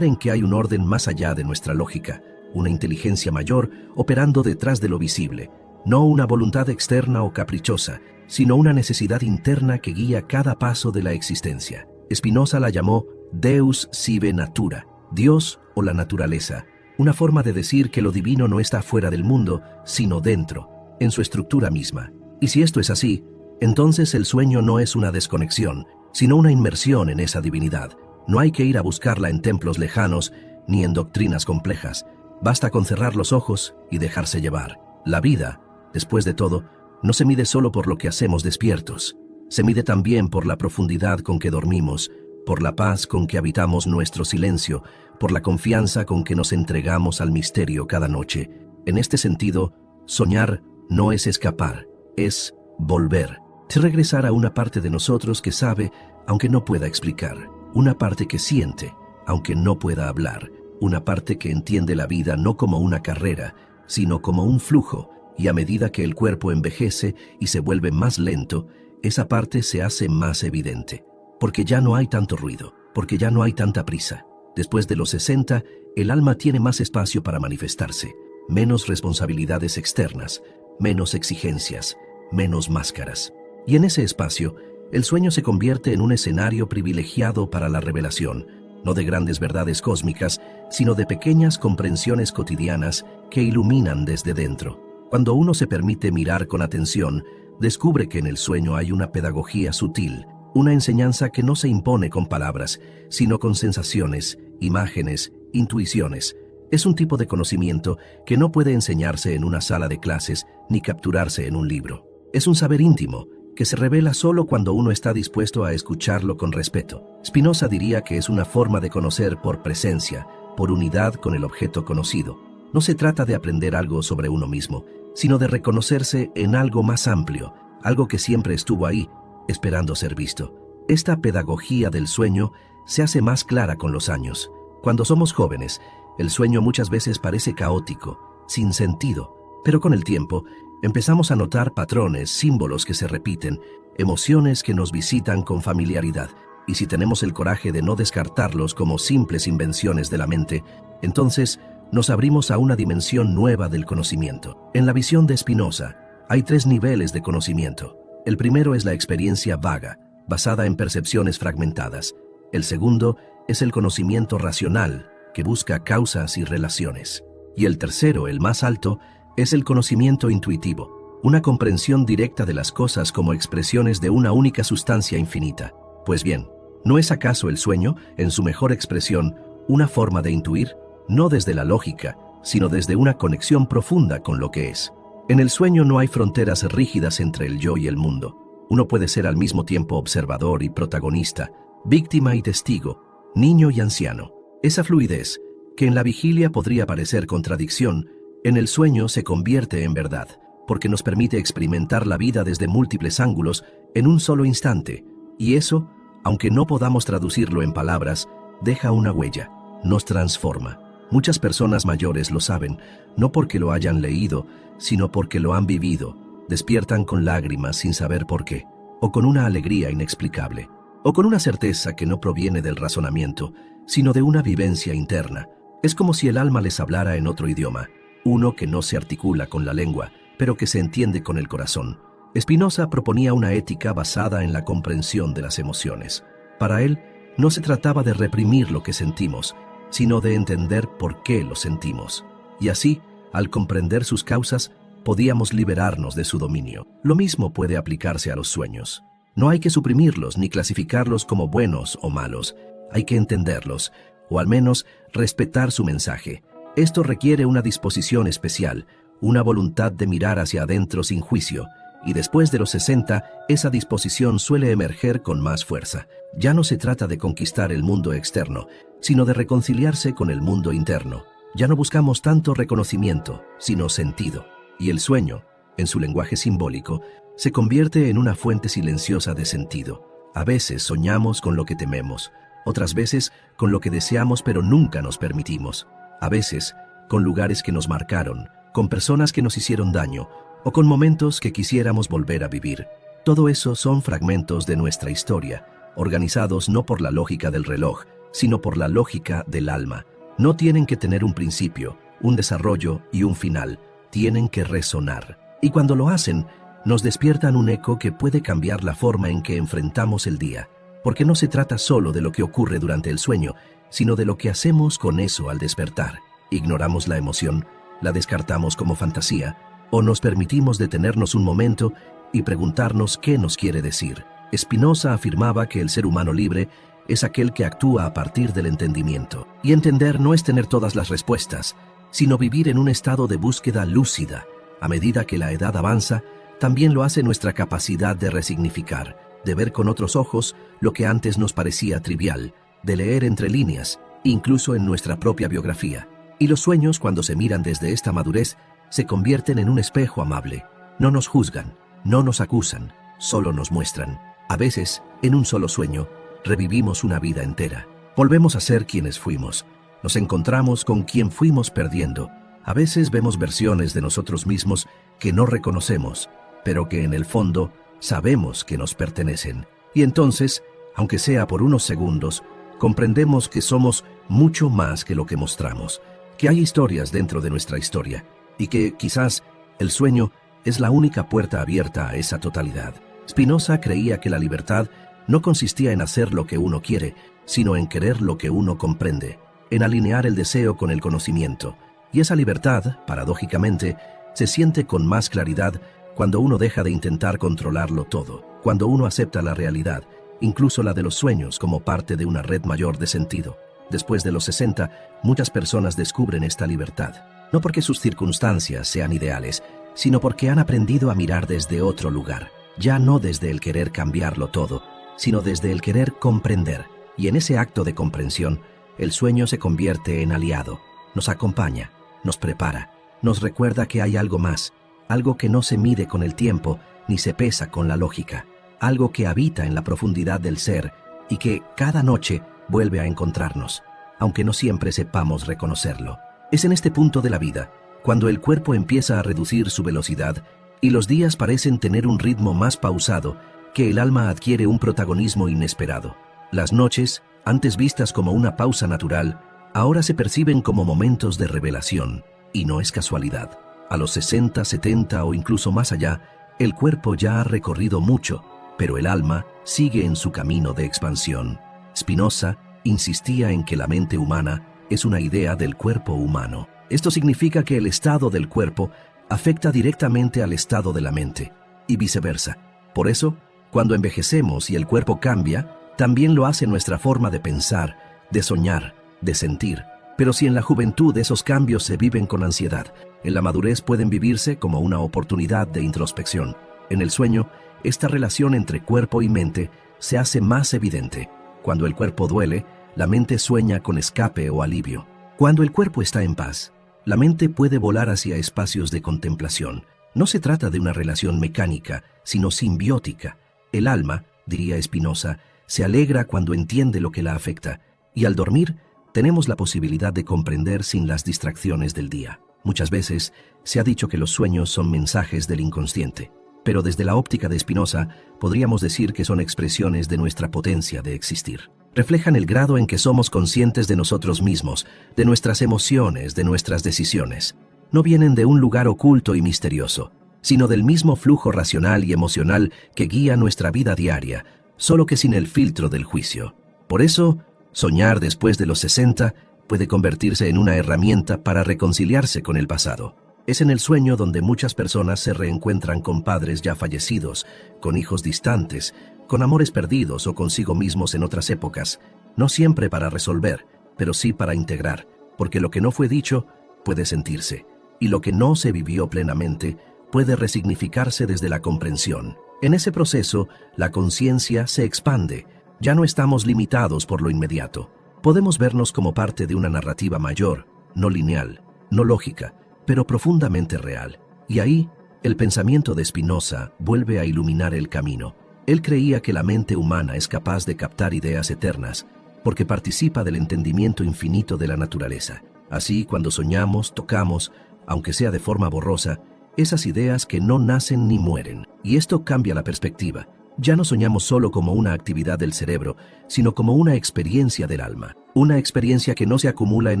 en que hay un orden más allá de nuestra lógica, una inteligencia mayor operando detrás de lo visible, no una voluntad externa o caprichosa, sino una necesidad interna que guía cada paso de la existencia. Spinoza la llamó Deus sive natura, Dios o la naturaleza, una forma de decir que lo divino no está fuera del mundo, sino dentro, en su estructura misma. Y si esto es así, entonces el sueño no es una desconexión, sino una inmersión en esa divinidad. No hay que ir a buscarla en templos lejanos ni en doctrinas complejas. Basta con cerrar los ojos y dejarse llevar. La vida, después de todo, no se mide solo por lo que hacemos despiertos. Se mide también por la profundidad con que dormimos, por la paz con que habitamos nuestro silencio, por la confianza con que nos entregamos al misterio cada noche. En este sentido, soñar no es escapar, es volver. Es regresar a una parte de nosotros que sabe, aunque no pueda explicar. Una parte que siente, aunque no pueda hablar. Una parte que entiende la vida no como una carrera, sino como un flujo, y a medida que el cuerpo envejece y se vuelve más lento, esa parte se hace más evidente. Porque ya no hay tanto ruido, porque ya no hay tanta prisa. Después de los 60, el alma tiene más espacio para manifestarse, menos responsabilidades externas, menos exigencias, menos máscaras. Y en ese espacio, el sueño se convierte en un escenario privilegiado para la revelación, no de grandes verdades cósmicas, sino de pequeñas comprensiones cotidianas que iluminan desde dentro. Cuando uno se permite mirar con atención, descubre que en el sueño hay una pedagogía sutil, una enseñanza que no se impone con palabras, sino con sensaciones, imágenes, intuiciones. Es un tipo de conocimiento que no puede enseñarse en una sala de clases ni capturarse en un libro. Es un saber íntimo, que se revela solo cuando uno está dispuesto a escucharlo con respeto. Spinoza diría que es una forma de conocer por presencia, por unidad con el objeto conocido. No se trata de aprender algo sobre uno mismo, sino de reconocerse en algo más amplio, algo que siempre estuvo ahí, esperando ser visto. Esta pedagogía del sueño se hace más clara con los años. Cuando somos jóvenes, el sueño muchas veces parece caótico, sin sentido, pero con el tiempo empezamos a notar patrones, símbolos que se repiten, emociones que nos visitan con familiaridad, y si tenemos el coraje de no descartarlos como simples invenciones de la mente, entonces nos abrimos a una dimensión nueva del conocimiento. En la visión de Spinoza, hay 3 niveles de conocimiento. El primero es la experiencia vaga, basada en percepciones fragmentadas. El segundo es el conocimiento racional, que busca causas y relaciones. Y el tercero, el más alto, es el conocimiento intuitivo, una comprensión directa de las cosas como expresiones de una única sustancia infinita. Pues bien, ¿no es acaso el sueño, en su mejor expresión, una forma de intuir, no desde la lógica, sino desde una conexión profunda con lo que es? En el sueño no hay fronteras rígidas entre el yo y el mundo. Uno puede ser al mismo tiempo observador y protagonista, víctima y testigo, niño y anciano. Esa fluidez, que en la vigilia podría parecer contradicción, en el sueño se convierte en verdad, porque nos permite experimentar la vida desde múltiples ángulos en un solo instante, y eso, aunque no podamos traducirlo en palabras, deja una huella, nos transforma. Muchas personas mayores lo saben, no porque lo hayan leído, sino porque lo han vivido. Despiertan con lágrimas sin saber por qué, o con una alegría inexplicable, o con una certeza que no proviene del razonamiento, sino de una vivencia interna. Es como si el alma les hablara en otro idioma, uno que no se articula con la lengua, pero que se entiende con el corazón. Spinoza proponía una ética basada en la comprensión de las emociones. Para él, no se trataba de reprimir lo que sentimos, sino de entender por qué lo sentimos. Y así, al comprender sus causas, podíamos liberarnos de su dominio. Lo mismo puede aplicarse a los sueños. No hay que suprimirlos ni clasificarlos como buenos o malos. Hay que entenderlos, o al menos respetar su mensaje. Esto requiere una disposición especial, una voluntad de mirar hacia adentro sin juicio, y después de los 60, esa disposición suele emerger con más fuerza. Ya no se trata de conquistar el mundo externo, sino de reconciliarse con el mundo interno. Ya no buscamos tanto reconocimiento, sino sentido. Y el sueño, en su lenguaje simbólico, se convierte en una fuente silenciosa de sentido. A veces soñamos con lo que tememos, otras veces con lo que deseamos pero nunca nos permitimos. A veces con lugares que nos marcaron, con personas que nos hicieron daño, o con momentos que quisiéramos volver a vivir. Todo eso son fragmentos de nuestra historia, organizados no por la lógica del reloj, sino por la lógica del alma. No tienen que tener un principio, un desarrollo y un final, tienen que resonar. Y cuando lo hacen, nos despiertan un eco que puede cambiar la forma en que enfrentamos el día, porque no se trata solo de lo que ocurre durante el sueño, sino de lo que hacemos con eso al despertar. Ignoramos la emoción, la descartamos como fantasía, o nos permitimos detenernos un momento y preguntarnos qué nos quiere decir. Spinoza afirmaba que el ser humano libre es aquel que actúa a partir del entendimiento. Y entender no es tener todas las respuestas, sino vivir en un estado de búsqueda lúcida. A medida que la edad avanza, también lo hace nuestra capacidad de resignificar, de ver con otros ojos lo que antes nos parecía trivial, de leer entre líneas, incluso en nuestra propia biografía. Y los sueños, cuando se miran desde esta madurez, se convierten en un espejo amable. No nos juzgan, no nos acusan, solo nos muestran. A veces, en un solo sueño, revivimos una vida entera. Volvemos a ser quienes fuimos. Nos encontramos con quien fuimos perdiendo. A veces vemos versiones de nosotros mismos que no reconocemos, pero que en el fondo sabemos que nos pertenecen. Y entonces, aunque sea por unos segundos, comprendemos que somos mucho más que lo que mostramos, que hay historias dentro de nuestra historia, y que, quizás, el sueño es la única puerta abierta a esa totalidad. Spinoza creía que la libertad no consistía en hacer lo que uno quiere, sino en querer lo que uno comprende, en alinear el deseo con el conocimiento. Y esa libertad, paradójicamente, se siente con más claridad cuando uno deja de intentar controlarlo todo, cuando uno acepta la realidad, incluso la de los sueños, como parte de una red mayor de sentido. Después de los 60, muchas personas descubren esta libertad, no porque sus circunstancias sean ideales, sino porque han aprendido a mirar desde otro lugar, ya no desde el querer cambiarlo todo, sino desde el querer comprender. Y en ese acto de comprensión, el sueño se convierte en aliado, nos acompaña, nos prepara, nos recuerda que hay algo más, algo que no se mide con el tiempo ni se pesa con la lógica, algo que habita en la profundidad del ser y que cada noche vuelve a encontrarnos, aunque no siempre sepamos reconocerlo. Es en este punto de la vida, cuando el cuerpo empieza a reducir su velocidad y los días parecen tener un ritmo más pausado, que el alma adquiere un protagonismo inesperado. Las noches, antes vistas como una pausa natural, ahora se perciben como momentos de revelación, y no es casualidad. A los 60, 70 o incluso más allá, el cuerpo ya ha recorrido mucho, pero el alma sigue en su camino de expansión. Spinoza insistía en que la mente humana es una idea del cuerpo humano. Esto significa que el estado del cuerpo afecta directamente al estado de la mente, y viceversa. Por eso, cuando envejecemos y el cuerpo cambia, también lo hace nuestra forma de pensar, de soñar, de sentir. Pero si en la juventud esos cambios se viven con ansiedad, en la madurez pueden vivirse como una oportunidad de introspección. En el sueño, esta relación entre cuerpo y mente se hace más evidente. Cuando el cuerpo duele, la mente sueña con escape o alivio. Cuando el cuerpo está en paz, la mente puede volar hacia espacios de contemplación. No se trata de una relación mecánica, sino simbiótica. El alma, diría Spinoza, se alegra cuando entiende lo que la afecta, y al dormir tenemos la posibilidad de comprender sin las distracciones del día. Muchas veces se ha dicho que los sueños son mensajes del inconsciente, pero desde la óptica de Spinoza podríamos decir que son expresiones de nuestra potencia de existir. Reflejan el grado en que somos conscientes de nosotros mismos, de nuestras emociones, de nuestras decisiones. No vienen de un lugar oculto y misterioso, sino del mismo flujo racional y emocional que guía nuestra vida diaria, solo que sin el filtro del juicio. Por eso, soñar después de los 60 puede convertirse en una herramienta para reconciliarse con el pasado. Es en el sueño donde muchas personas se reencuentran con padres ya fallecidos, con hijos distantes, con amores perdidos o consigo mismos en otras épocas, no siempre para resolver, pero sí para integrar, porque lo que no fue dicho puede sentirse, y lo que no se vivió plenamente puede resignificarse desde la comprensión. En ese proceso, la conciencia se expande. Ya no estamos limitados por lo inmediato. Podemos vernos como parte de una narrativa mayor, no lineal, no lógica, pero profundamente real. Y ahí, el pensamiento de Spinoza vuelve a iluminar el camino. Él creía que la mente humana es capaz de captar ideas eternas, porque participa del entendimiento infinito de la naturaleza. Así, cuando soñamos, tocamos, aunque sea de forma borrosa, esas ideas que no nacen ni mueren. Y esto cambia la perspectiva. Ya no soñamos solo como una actividad del cerebro, sino como una experiencia del alma. Una experiencia que no se acumula en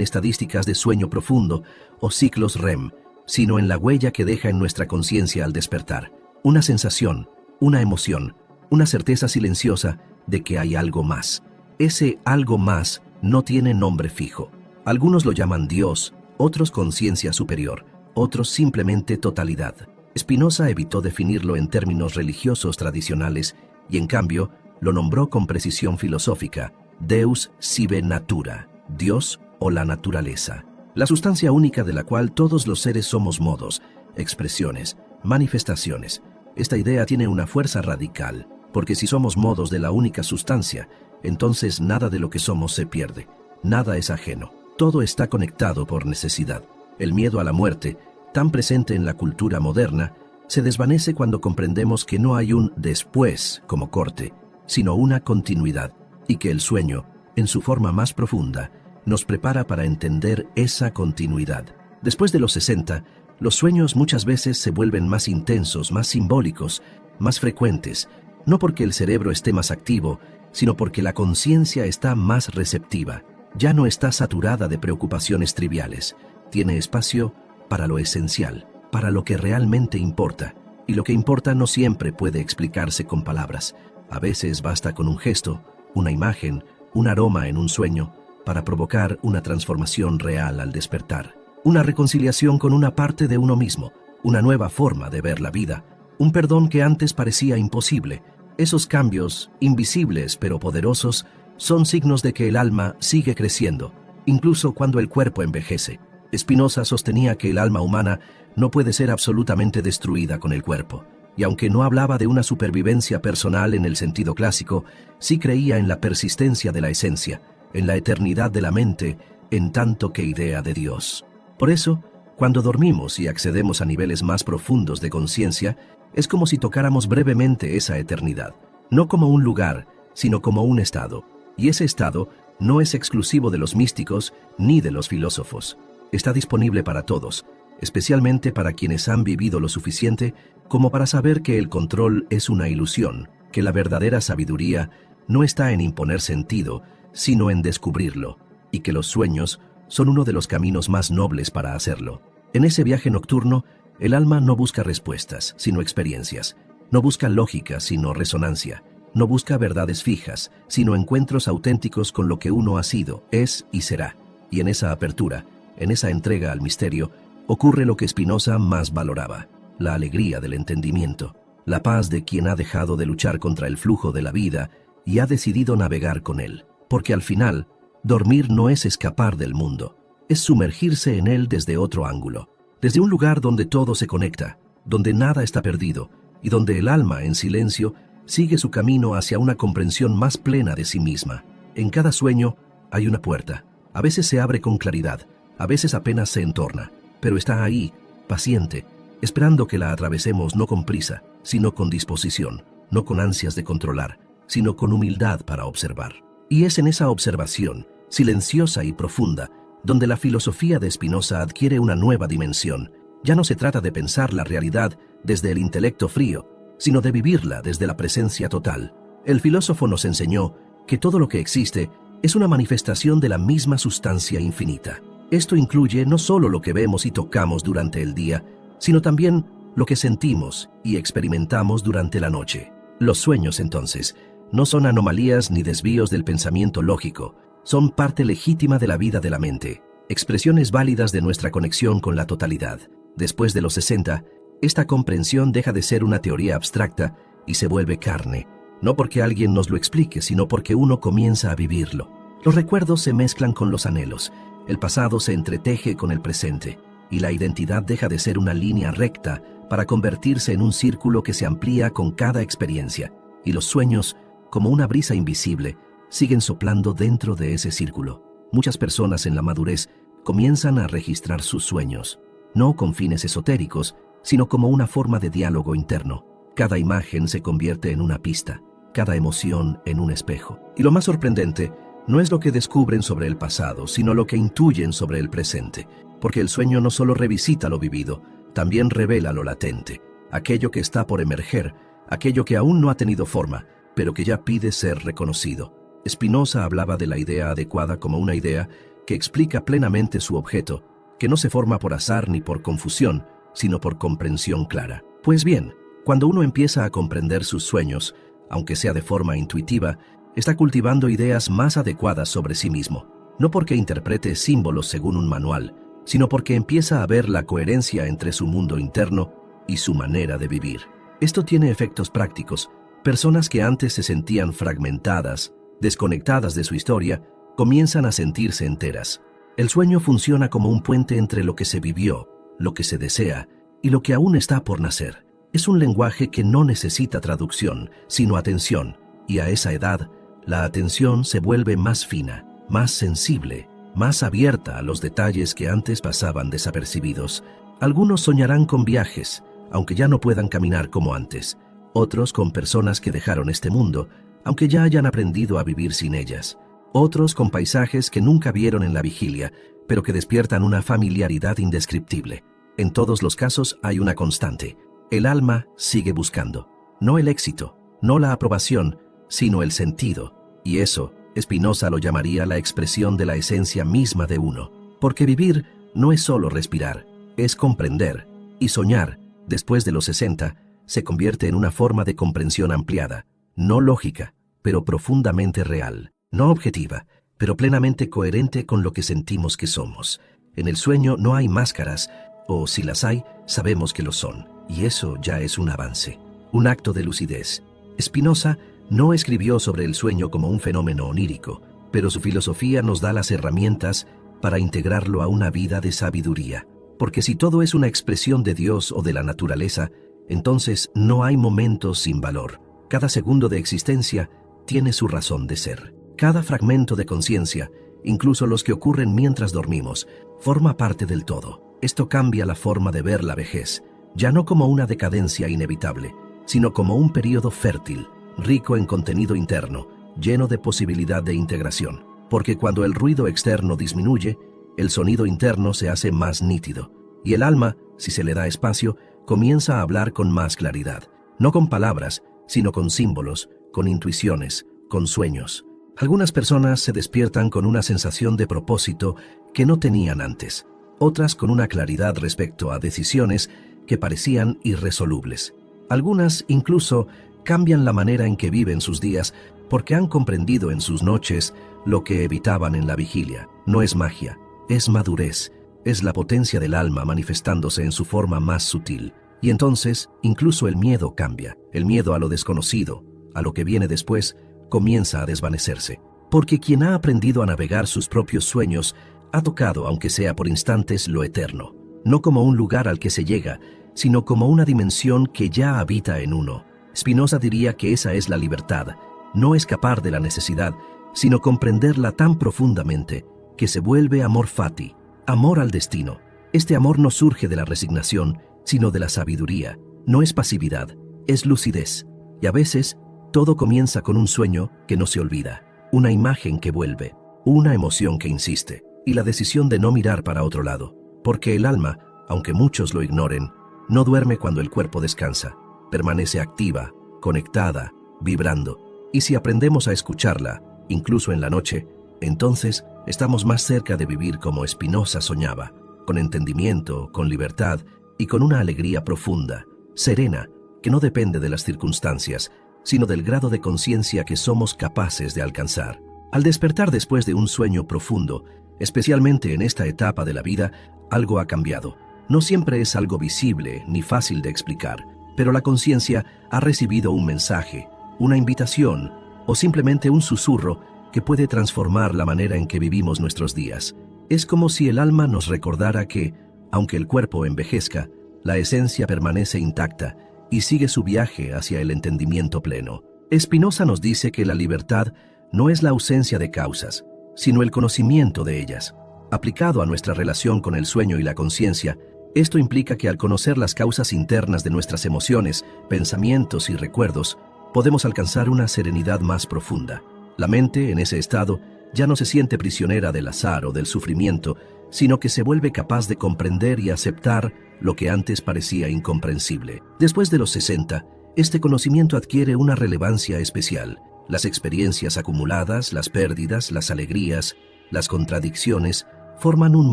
estadísticas de sueño profundo o ciclos REM, sino en la huella que deja en nuestra conciencia al despertar. Una sensación, una emoción, una certeza silenciosa de que hay algo más. Ese algo más no tiene nombre fijo. Algunos lo llaman Dios, otros conciencia superior, otros simplemente totalidad. Spinoza evitó definirlo en términos religiosos tradicionales y en cambio lo nombró con precisión filosófica, Deus sive natura, Dios o la naturaleza, la sustancia única de la cual todos los seres somos modos, expresiones, manifestaciones. Esta idea tiene una fuerza radical, porque si somos modos de la única sustancia, entonces nada de lo que somos se pierde, nada es ajeno, todo está conectado por necesidad. El miedo a la muerte, tan presente en la cultura moderna, se desvanece cuando comprendemos que no hay un después como corte, sino una continuidad, y que el sueño, en su forma más profunda, nos prepara para entender esa continuidad. Después de los 60, los sueños muchas veces se vuelven más intensos, más simbólicos, más frecuentes, no porque el cerebro esté más activo, sino porque la conciencia está más receptiva. Ya no está saturada de preocupaciones triviales, tiene espacio para lo esencial, para lo que realmente importa, y lo que importa no siempre puede explicarse con palabras. A veces basta con un gesto, una imagen, un aroma en un sueño, para provocar una transformación real al despertar. Una reconciliación con una parte de uno mismo, una nueva forma de ver la vida, un perdón que antes parecía imposible. Esos cambios, invisibles pero poderosos, son signos de que el alma sigue creciendo, incluso cuando el cuerpo envejece. Spinoza sostenía que el alma humana no puede ser absolutamente destruida con el cuerpo, y aunque no hablaba de una supervivencia personal en el sentido clásico, sí creía en la persistencia de la esencia, en la eternidad de la mente, en tanto que idea de Dios. Por eso, cuando dormimos y accedemos a niveles más profundos de conciencia, es como si tocáramos brevemente esa eternidad, no como un lugar, sino como un estado, y ese estado no es exclusivo de los místicos ni de los filósofos. Está disponible para todos, especialmente para quienes han vivido lo suficiente como para saber que el control es una ilusión, que la verdadera sabiduría no está en imponer sentido, sino en descubrirlo, y que los sueños son uno de los caminos más nobles para hacerlo. En ese viaje nocturno, el alma no busca respuestas, sino experiencias, no busca lógica, sino resonancia, no busca verdades fijas, sino encuentros auténticos con lo que uno ha sido, es y será. Y en esa apertura, en esa entrega al misterio, ocurre lo que Spinoza más valoraba: la alegría del entendimiento, la paz de quien ha dejado de luchar contra el flujo de la vida y ha decidido navegar con él. Porque al final, dormir no es escapar del mundo, es sumergirse en él desde otro ángulo, desde un lugar donde todo se conecta, donde nada está perdido y donde el alma, en silencio, sigue su camino hacia una comprensión más plena de sí misma. En cada sueño hay una puerta. A veces se abre con claridad, a veces apenas se entorna, pero está ahí, paciente, esperando que la atravesemos no con prisa, sino con disposición, no con ansias de controlar, sino con humildad para observar. Y es en esa observación, silenciosa y profunda, donde la filosofía de Spinoza adquiere una nueva dimensión. Ya no se trata de pensar la realidad desde el intelecto frío, sino de vivirla desde la presencia total. El filósofo nos enseñó que todo lo que existe es una manifestación de la misma sustancia infinita. Esto incluye no solo lo que vemos y tocamos durante el día, sino también lo que sentimos y experimentamos durante la noche. Los sueños, entonces, no son anomalías ni desvíos del pensamiento lógico, son parte legítima de la vida de la mente, expresiones válidas de nuestra conexión con la totalidad. Después de los 60, esta comprensión deja de ser una teoría abstracta y se vuelve carne, no porque alguien nos lo explique, sino porque uno comienza a vivirlo. Los recuerdos se mezclan con los anhelos, el pasado se entreteje con el presente, y la identidad deja de ser una línea recta para convertirse en un círculo que se amplía con cada experiencia, y los sueños, como una brisa invisible, siguen soplando dentro de ese círculo. Muchas personas en la madurez comienzan a registrar sus sueños, no con fines esotéricos, sino como una forma de diálogo interno. Cada imagen se convierte en una pista, cada emoción en un espejo. Y lo más sorprendente no es lo que descubren sobre el pasado, sino lo que intuyen sobre el presente, porque el sueño no solo revisita lo vivido, también revela lo latente, aquello que está por emerger, aquello que aún no ha tenido forma, pero que ya pide ser reconocido. Spinoza hablaba de la idea adecuada como una idea que explica plenamente su objeto, que no se forma por azar ni por confusión, sino por comprensión clara. Pues bien, cuando uno empieza a comprender sus sueños, aunque sea de forma intuitiva, está cultivando ideas más adecuadas sobre sí mismo, no porque interprete símbolos según un manual, sino porque empieza a ver la coherencia entre su mundo interno y su manera de vivir. Esto tiene efectos prácticos. Personas que antes se sentían fragmentadas, desconectadas de su historia, comienzan a sentirse enteras. El sueño funciona como un puente entre lo que se vivió, lo que se desea y lo que aún está por nacer. Es un lenguaje que no necesita traducción, sino atención, y a esa edad, la atención se vuelve más fina, más sensible, más abierta a los detalles que antes pasaban desapercibidos. Algunos soñarán con viajes, aunque ya no puedan caminar como antes. Otros con personas que dejaron este mundo, aunque ya hayan aprendido a vivir sin ellas. Otros con paisajes que nunca vieron en la vigilia, pero que despiertan una familiaridad indescriptible. En todos los casos hay una constante. El alma sigue buscando, no el éxito, no la aprobación, sino el sentido. Y eso, Spinoza lo llamaría la expresión de la esencia misma de uno. Porque vivir no es solo respirar, es comprender. Y soñar, después de los 60, se convierte en una forma de comprensión ampliada, no lógica, pero profundamente real, no objetiva, pero plenamente coherente con lo que sentimos que somos. En el sueño no hay máscaras, o si las hay, sabemos que lo son, y eso ya es un avance, un acto de lucidez. Spinoza no escribió sobre el sueño como un fenómeno onírico, pero su filosofía nos da las herramientas para integrarlo a una vida de sabiduría. Porque si todo es una expresión de Dios o de la naturaleza, entonces no hay momentos sin valor. Cada segundo de existencia tiene su razón de ser. Cada fragmento de conciencia, incluso los que ocurren mientras dormimos, forma parte del todo. Esto cambia la forma de ver la vejez, ya no como una decadencia inevitable, sino como un período fértil, rico en contenido interno, lleno de posibilidad de integración. Porque cuando el ruido externo disminuye, el sonido interno se hace más nítido, y el alma, si se le da espacio, comienza a hablar con más claridad, no con palabras, sino con símbolos, con intuiciones, con sueños. Algunas personas se despiertan con una sensación de propósito que no tenían antes, otras con una claridad respecto a decisiones que parecían irresolubles. Algunas incluso cambian la manera en que viven sus días porque han comprendido en sus noches lo que evitaban en la vigilia. No es magia, es madurez, es la potencia del alma manifestándose en su forma más sutil. Y entonces, incluso el miedo cambia. El miedo a lo desconocido, a lo que viene después, comienza a desvanecerse. Porque quien ha aprendido a navegar sus propios sueños ha tocado, aunque sea por instantes, lo eterno. No como un lugar al que se llega, sino como una dimensión que ya habita en uno. Spinoza diría que esa es la libertad, no escapar de la necesidad, sino comprenderla tan profundamente que se vuelve amor fati, amor al destino. Este amor no surge de la resignación, sino de la sabiduría. No es pasividad, es lucidez. Y a veces, todo comienza con un sueño que no se olvida, una imagen que vuelve, una emoción que insiste, y la decisión de no mirar para otro lado. Porque el alma, aunque muchos lo ignoren, no duerme cuando el cuerpo descansa. Permanece activa, conectada, vibrando. Y si aprendemos a escucharla, incluso en la noche, entonces estamos más cerca de vivir como Spinoza soñaba, con entendimiento, con libertad y con una alegría profunda, serena, que no depende de las circunstancias, sino del grado de conciencia que somos capaces de alcanzar. Al despertar después de un sueño profundo, especialmente en esta etapa de la vida, algo ha cambiado. No siempre es algo visible ni fácil de explicar, pero la conciencia ha recibido un mensaje, una invitación o simplemente un susurro que puede transformar la manera en que vivimos nuestros días. Es como si el alma nos recordara que, aunque el cuerpo envejezca, la esencia permanece intacta y sigue su viaje hacia el entendimiento pleno. Spinoza nos dice que la libertad no es la ausencia de causas, sino el conocimiento de ellas. Aplicado a nuestra relación con el sueño y la conciencia, esto implica que al conocer las causas internas de nuestras emociones, pensamientos y recuerdos, podemos alcanzar una serenidad más profunda. La mente, en ese estado, ya no se siente prisionera del azar o del sufrimiento, sino que se vuelve capaz de comprender y aceptar lo que antes parecía incomprensible. Después de los 60, este conocimiento adquiere una relevancia especial. Las experiencias acumuladas, las pérdidas, las alegrías, las contradicciones, forman un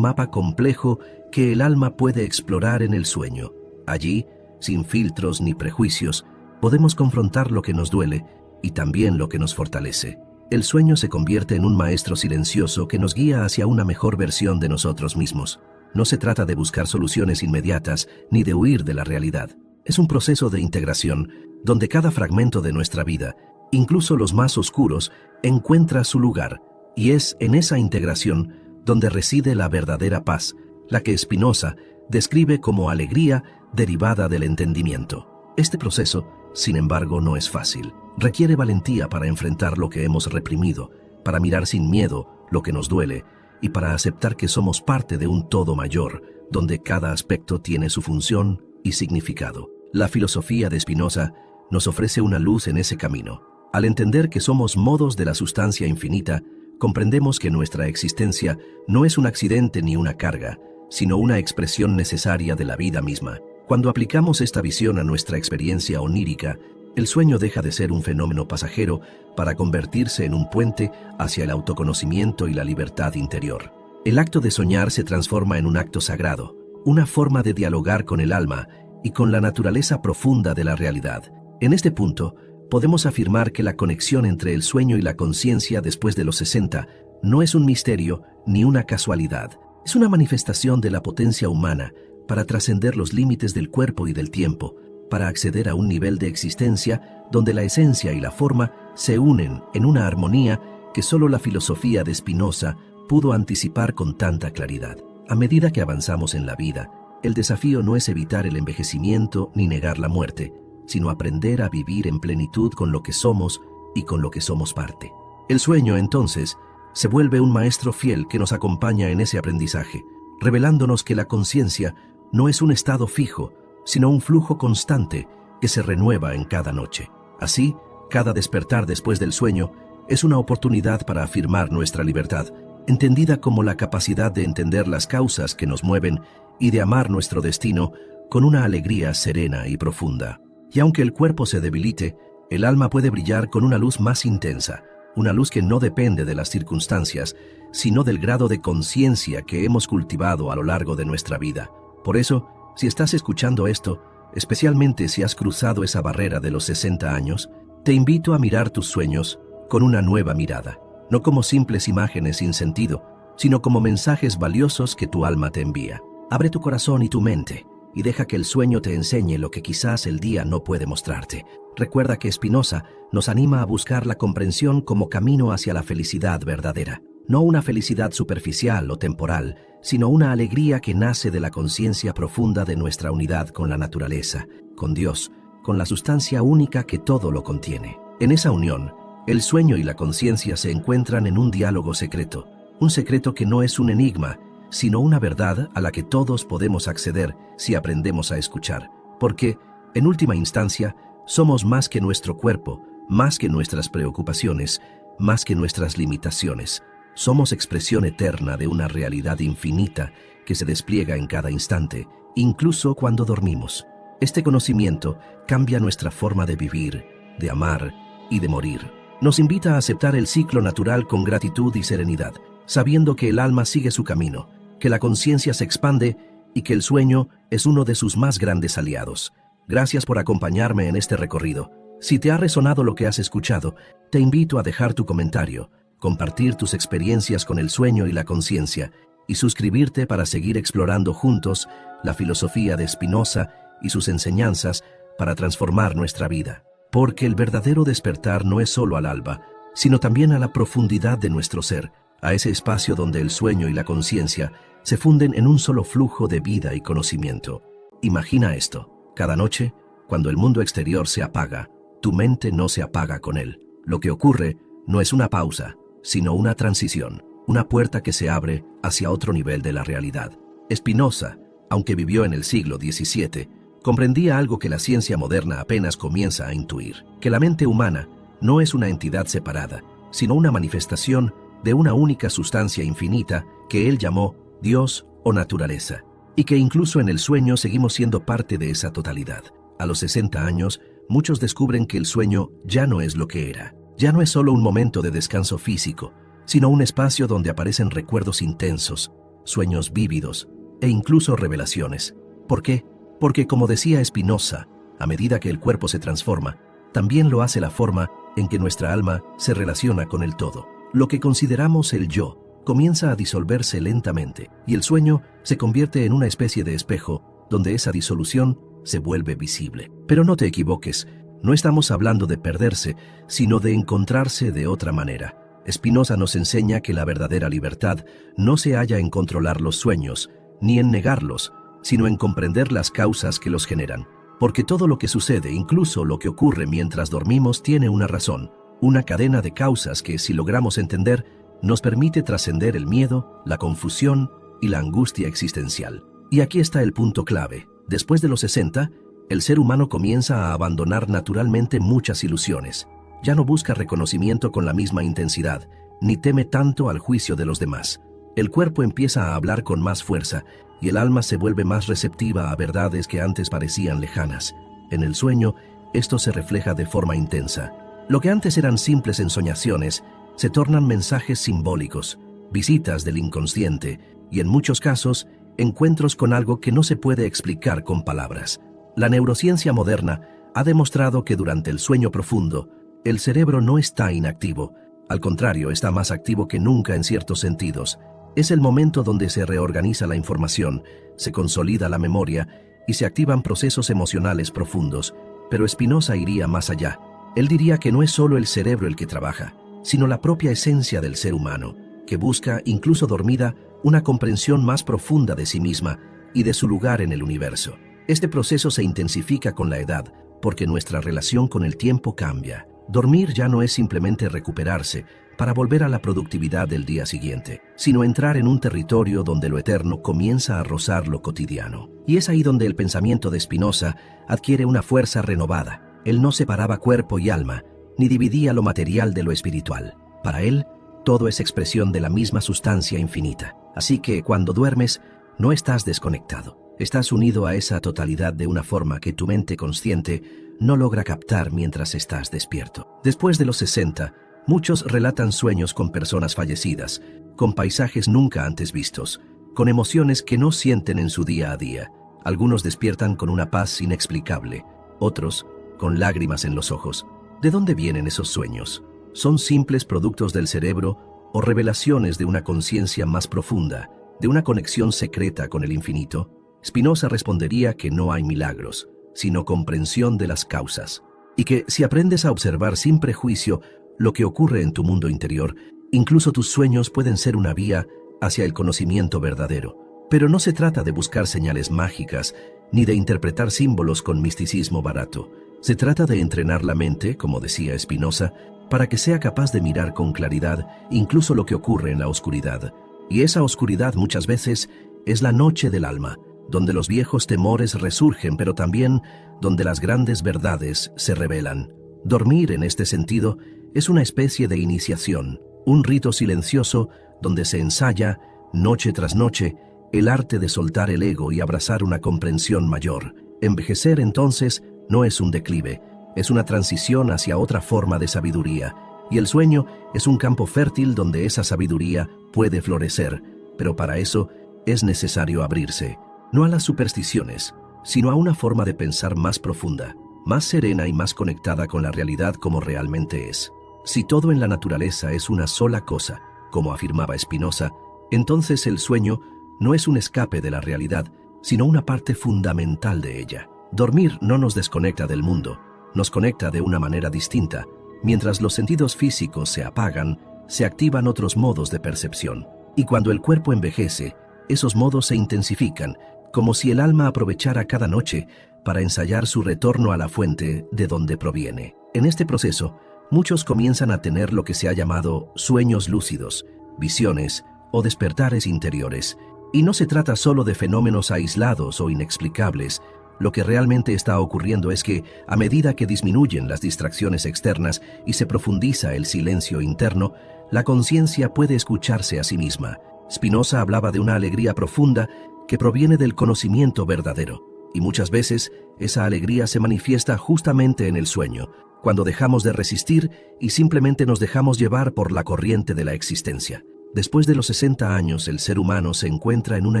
mapa complejo que el alma puede explorar en el sueño. Allí, sin filtros ni prejuicios, podemos confrontar lo que nos duele y también lo que nos fortalece. El sueño se convierte en un maestro silencioso que nos guía hacia una mejor versión de nosotros mismos. No se trata de buscar soluciones inmediatas ni de huir de la realidad. Es un proceso de integración donde cada fragmento de nuestra vida, incluso los más oscuros, encuentra su lugar, y es en esa integración donde reside la verdadera paz, la que Spinoza describe como alegría derivada del entendimiento. Este proceso, sin embargo, no es fácil. Requiere valentía para enfrentar lo que hemos reprimido, para mirar sin miedo lo que nos duele y para aceptar que somos parte de un todo mayor, donde cada aspecto tiene su función y significado. La filosofía de Spinoza nos ofrece una luz en ese camino. Al entender que somos modos de la sustancia infinita, comprendemos que nuestra existencia no es un accidente ni una carga, sino una expresión necesaria de la vida misma. Cuando aplicamos esta visión a nuestra experiencia onírica, el sueño deja de ser un fenómeno pasajero para convertirse en un puente hacia el autoconocimiento y la libertad interior. El acto de soñar se transforma en un acto sagrado, una forma de dialogar con el alma y con la naturaleza profunda de la realidad. En este punto, podemos afirmar que la conexión entre el sueño y la conciencia después de los 60 no es un misterio ni una casualidad. Es una manifestación de la potencia humana para trascender los límites del cuerpo y del tiempo, para acceder a un nivel de existencia donde la esencia y la forma se unen en una armonía que solo la filosofía de Spinoza pudo anticipar con tanta claridad. A medida que avanzamos en la vida, el desafío no es evitar el envejecimiento ni negar la muerte, sino aprender a vivir en plenitud con lo que somos y con lo que somos parte. El sueño, entonces, se vuelve un maestro fiel que nos acompaña en ese aprendizaje, revelándonos que la conciencia no es un estado fijo, sino un flujo constante que se renueva en cada noche. Así, cada despertar después del sueño es una oportunidad para afirmar nuestra libertad, entendida como la capacidad de entender las causas que nos mueven y de amar nuestro destino con una alegría serena y profunda. Y aunque el cuerpo se debilite, el alma puede brillar con una luz más intensa, una luz que no depende de las circunstancias, sino del grado de conciencia que hemos cultivado a lo largo de nuestra vida. Por eso, si estás escuchando esto, especialmente si has cruzado esa barrera de los 60 años, te invito a mirar tus sueños con una nueva mirada, no como simples imágenes sin sentido, sino como mensajes valiosos que tu alma te envía. Abre tu corazón y tu mente, y deja que el sueño te enseñe lo que quizás el día no puede mostrarte. Recuerda que Spinoza nos anima a buscar la comprensión como camino hacia la felicidad verdadera. No una felicidad superficial o temporal, sino una alegría que nace de la conciencia profunda de nuestra unidad con la naturaleza, con Dios, con la sustancia única que todo lo contiene. En esa unión, el sueño y la conciencia se encuentran en un diálogo secreto, un secreto que no es un enigma, sino una verdad a la que todos podemos acceder si aprendemos a escuchar, porque, en última instancia, somos más que nuestro cuerpo, más que nuestras preocupaciones, más que nuestras limitaciones. Somos expresión eterna de una realidad infinita que se despliega en cada instante, incluso cuando dormimos. Este conocimiento cambia nuestra forma de vivir, de amar y de morir. Nos invita a aceptar el ciclo natural con gratitud y serenidad, sabiendo que el alma sigue su camino, que la conciencia se expande y que el sueño es uno de sus más grandes aliados. Gracias por acompañarme en este recorrido. Si te ha resonado lo que has escuchado, te invito a dejar tu comentario, compartir tus experiencias con el sueño y la conciencia, y suscribirte para seguir explorando juntos la filosofía de Spinoza y sus enseñanzas para transformar nuestra vida. Porque el verdadero despertar no es solo al alba, sino también a la profundidad de nuestro ser, a ese espacio donde el sueño y la conciencia se funden en un solo flujo de vida y conocimiento. Imagina esto: cada noche, cuando el mundo exterior se apaga, tu mente no se apaga con él. Lo que ocurre no es una pausa, sino una transición, una puerta que se abre hacia otro nivel de la realidad. Spinoza, aunque vivió en el siglo XVII, comprendía algo que la ciencia moderna apenas comienza a intuir: que la mente humana no es una entidad separada, sino una manifestación de una única sustancia infinita que él llamó Dios o naturaleza, y que incluso en el sueño seguimos siendo parte de esa totalidad. A los 60 años, muchos descubren que el sueño ya no es lo que era. Ya no es solo un momento de descanso físico, sino un espacio donde aparecen recuerdos intensos, sueños vívidos e incluso revelaciones. ¿Por qué? Porque, como decía Spinoza, a medida que el cuerpo se transforma, también lo hace la forma en que nuestra alma se relaciona con el todo. Lo que consideramos el yo comienza a disolverse lentamente, y el sueño se convierte en una especie de espejo donde esa disolución se vuelve visible. Pero no te equivoques, no estamos hablando de perderse, sino de encontrarse de otra manera. Spinoza nos enseña que la verdadera libertad no se halla en controlar los sueños, ni en negarlos, sino en comprender las causas que los generan. Porque todo lo que sucede, incluso lo que ocurre mientras dormimos, tiene una razón, una cadena de causas que, si logramos entender, nos permite trascender el miedo, la confusión y la angustia existencial. Y aquí está el punto clave. Después de los 60, el ser humano comienza a abandonar naturalmente muchas ilusiones. Ya no busca reconocimiento con la misma intensidad, ni teme tanto al juicio de los demás. El cuerpo empieza a hablar con más fuerza, y el alma se vuelve más receptiva a verdades que antes parecían lejanas. En el sueño, esto se refleja de forma intensa. Lo que antes eran simples ensoñaciones, se tornan mensajes simbólicos, visitas del inconsciente, y en muchos casos, encuentros con algo que no se puede explicar con palabras. La neurociencia moderna ha demostrado que durante el sueño profundo, el cerebro no está inactivo, al contrario, está más activo que nunca en ciertos sentidos. Es el momento donde se reorganiza la información, se consolida la memoria y se activan procesos emocionales profundos. Pero Spinoza iría más allá. Él diría que no es solo el cerebro el que trabaja, sino la propia esencia del ser humano, que busca, incluso dormida, una comprensión más profunda de sí misma y de su lugar en el universo. Este proceso se intensifica con la edad, porque nuestra relación con el tiempo cambia. Dormir ya no es simplemente recuperarse para volver a la productividad del día siguiente, sino entrar en un territorio donde lo eterno comienza a rozar lo cotidiano. Y es ahí donde el pensamiento de Spinoza adquiere una fuerza renovada. Él no separaba cuerpo y alma, ni dividía lo material de lo espiritual. Para él, todo es expresión de la misma sustancia infinita. Así que cuando duermes, no estás desconectado. Estás unido a esa totalidad de una forma que tu mente consciente no logra captar mientras estás despierto. Después de los 60, muchos relatan sueños con personas fallecidas, con paisajes nunca antes vistos, con emociones que no sienten en su día a día. Algunos despiertan con una paz inexplicable, otros con lágrimas en los ojos. ¿De dónde vienen esos sueños? ¿Son simples productos del cerebro o revelaciones de una conciencia más profunda, de una conexión secreta con el infinito, Spinoza respondería que no hay milagros, sino comprensión de las causas, y que si aprendes a observar sin prejuicio lo que ocurre en tu mundo interior, incluso tus sueños pueden ser una vía hacia el conocimiento verdadero. Pero no se trata de buscar señales mágicas, ni de interpretar símbolos con misticismo barato. Se trata de entrenar la mente, como decía Spinoza, para que sea capaz de mirar con claridad incluso lo que ocurre en la oscuridad. Y esa oscuridad muchas veces es la noche del alma, donde los viejos temores resurgen, pero también donde las grandes verdades se revelan. Dormir, en este sentido, es una especie de iniciación, un rito silencioso donde se ensaya, noche tras noche, el arte de soltar el ego y abrazar una comprensión mayor. Envejecer, entonces, no es un declive, es una transición hacia otra forma de sabiduría, y el sueño es un campo fértil donde esa sabiduría puede florecer, pero para eso es necesario abrirse, no a las supersticiones, sino a una forma de pensar más profunda, más serena y más conectada con la realidad como realmente es. Si todo en la naturaleza es una sola cosa, como afirmaba Spinoza, entonces el sueño no es un escape de la realidad, sino una parte fundamental de ella. Dormir no nos desconecta del mundo, nos conecta de una manera distinta. Mientras los sentidos físicos se apagan, se activan otros modos de percepción. Y cuando el cuerpo envejece, esos modos se intensifican, como si el alma aprovechara cada noche para ensayar su retorno a la fuente de donde proviene. En este proceso, muchos comienzan a tener lo que se ha llamado sueños lúcidos, visiones o despertares interiores. Y no se trata solo de fenómenos aislados o inexplicables. Lo que realmente está ocurriendo es que, a medida que disminuyen las distracciones externas y se profundiza el silencio interno, la conciencia puede escucharse a sí misma. Spinoza hablaba de una alegría profunda que proviene del conocimiento verdadero, y muchas veces esa alegría se manifiesta justamente en el sueño, cuando dejamos de resistir y simplemente nos dejamos llevar por la corriente de la existencia. Después de los 60 años, el ser humano se encuentra en una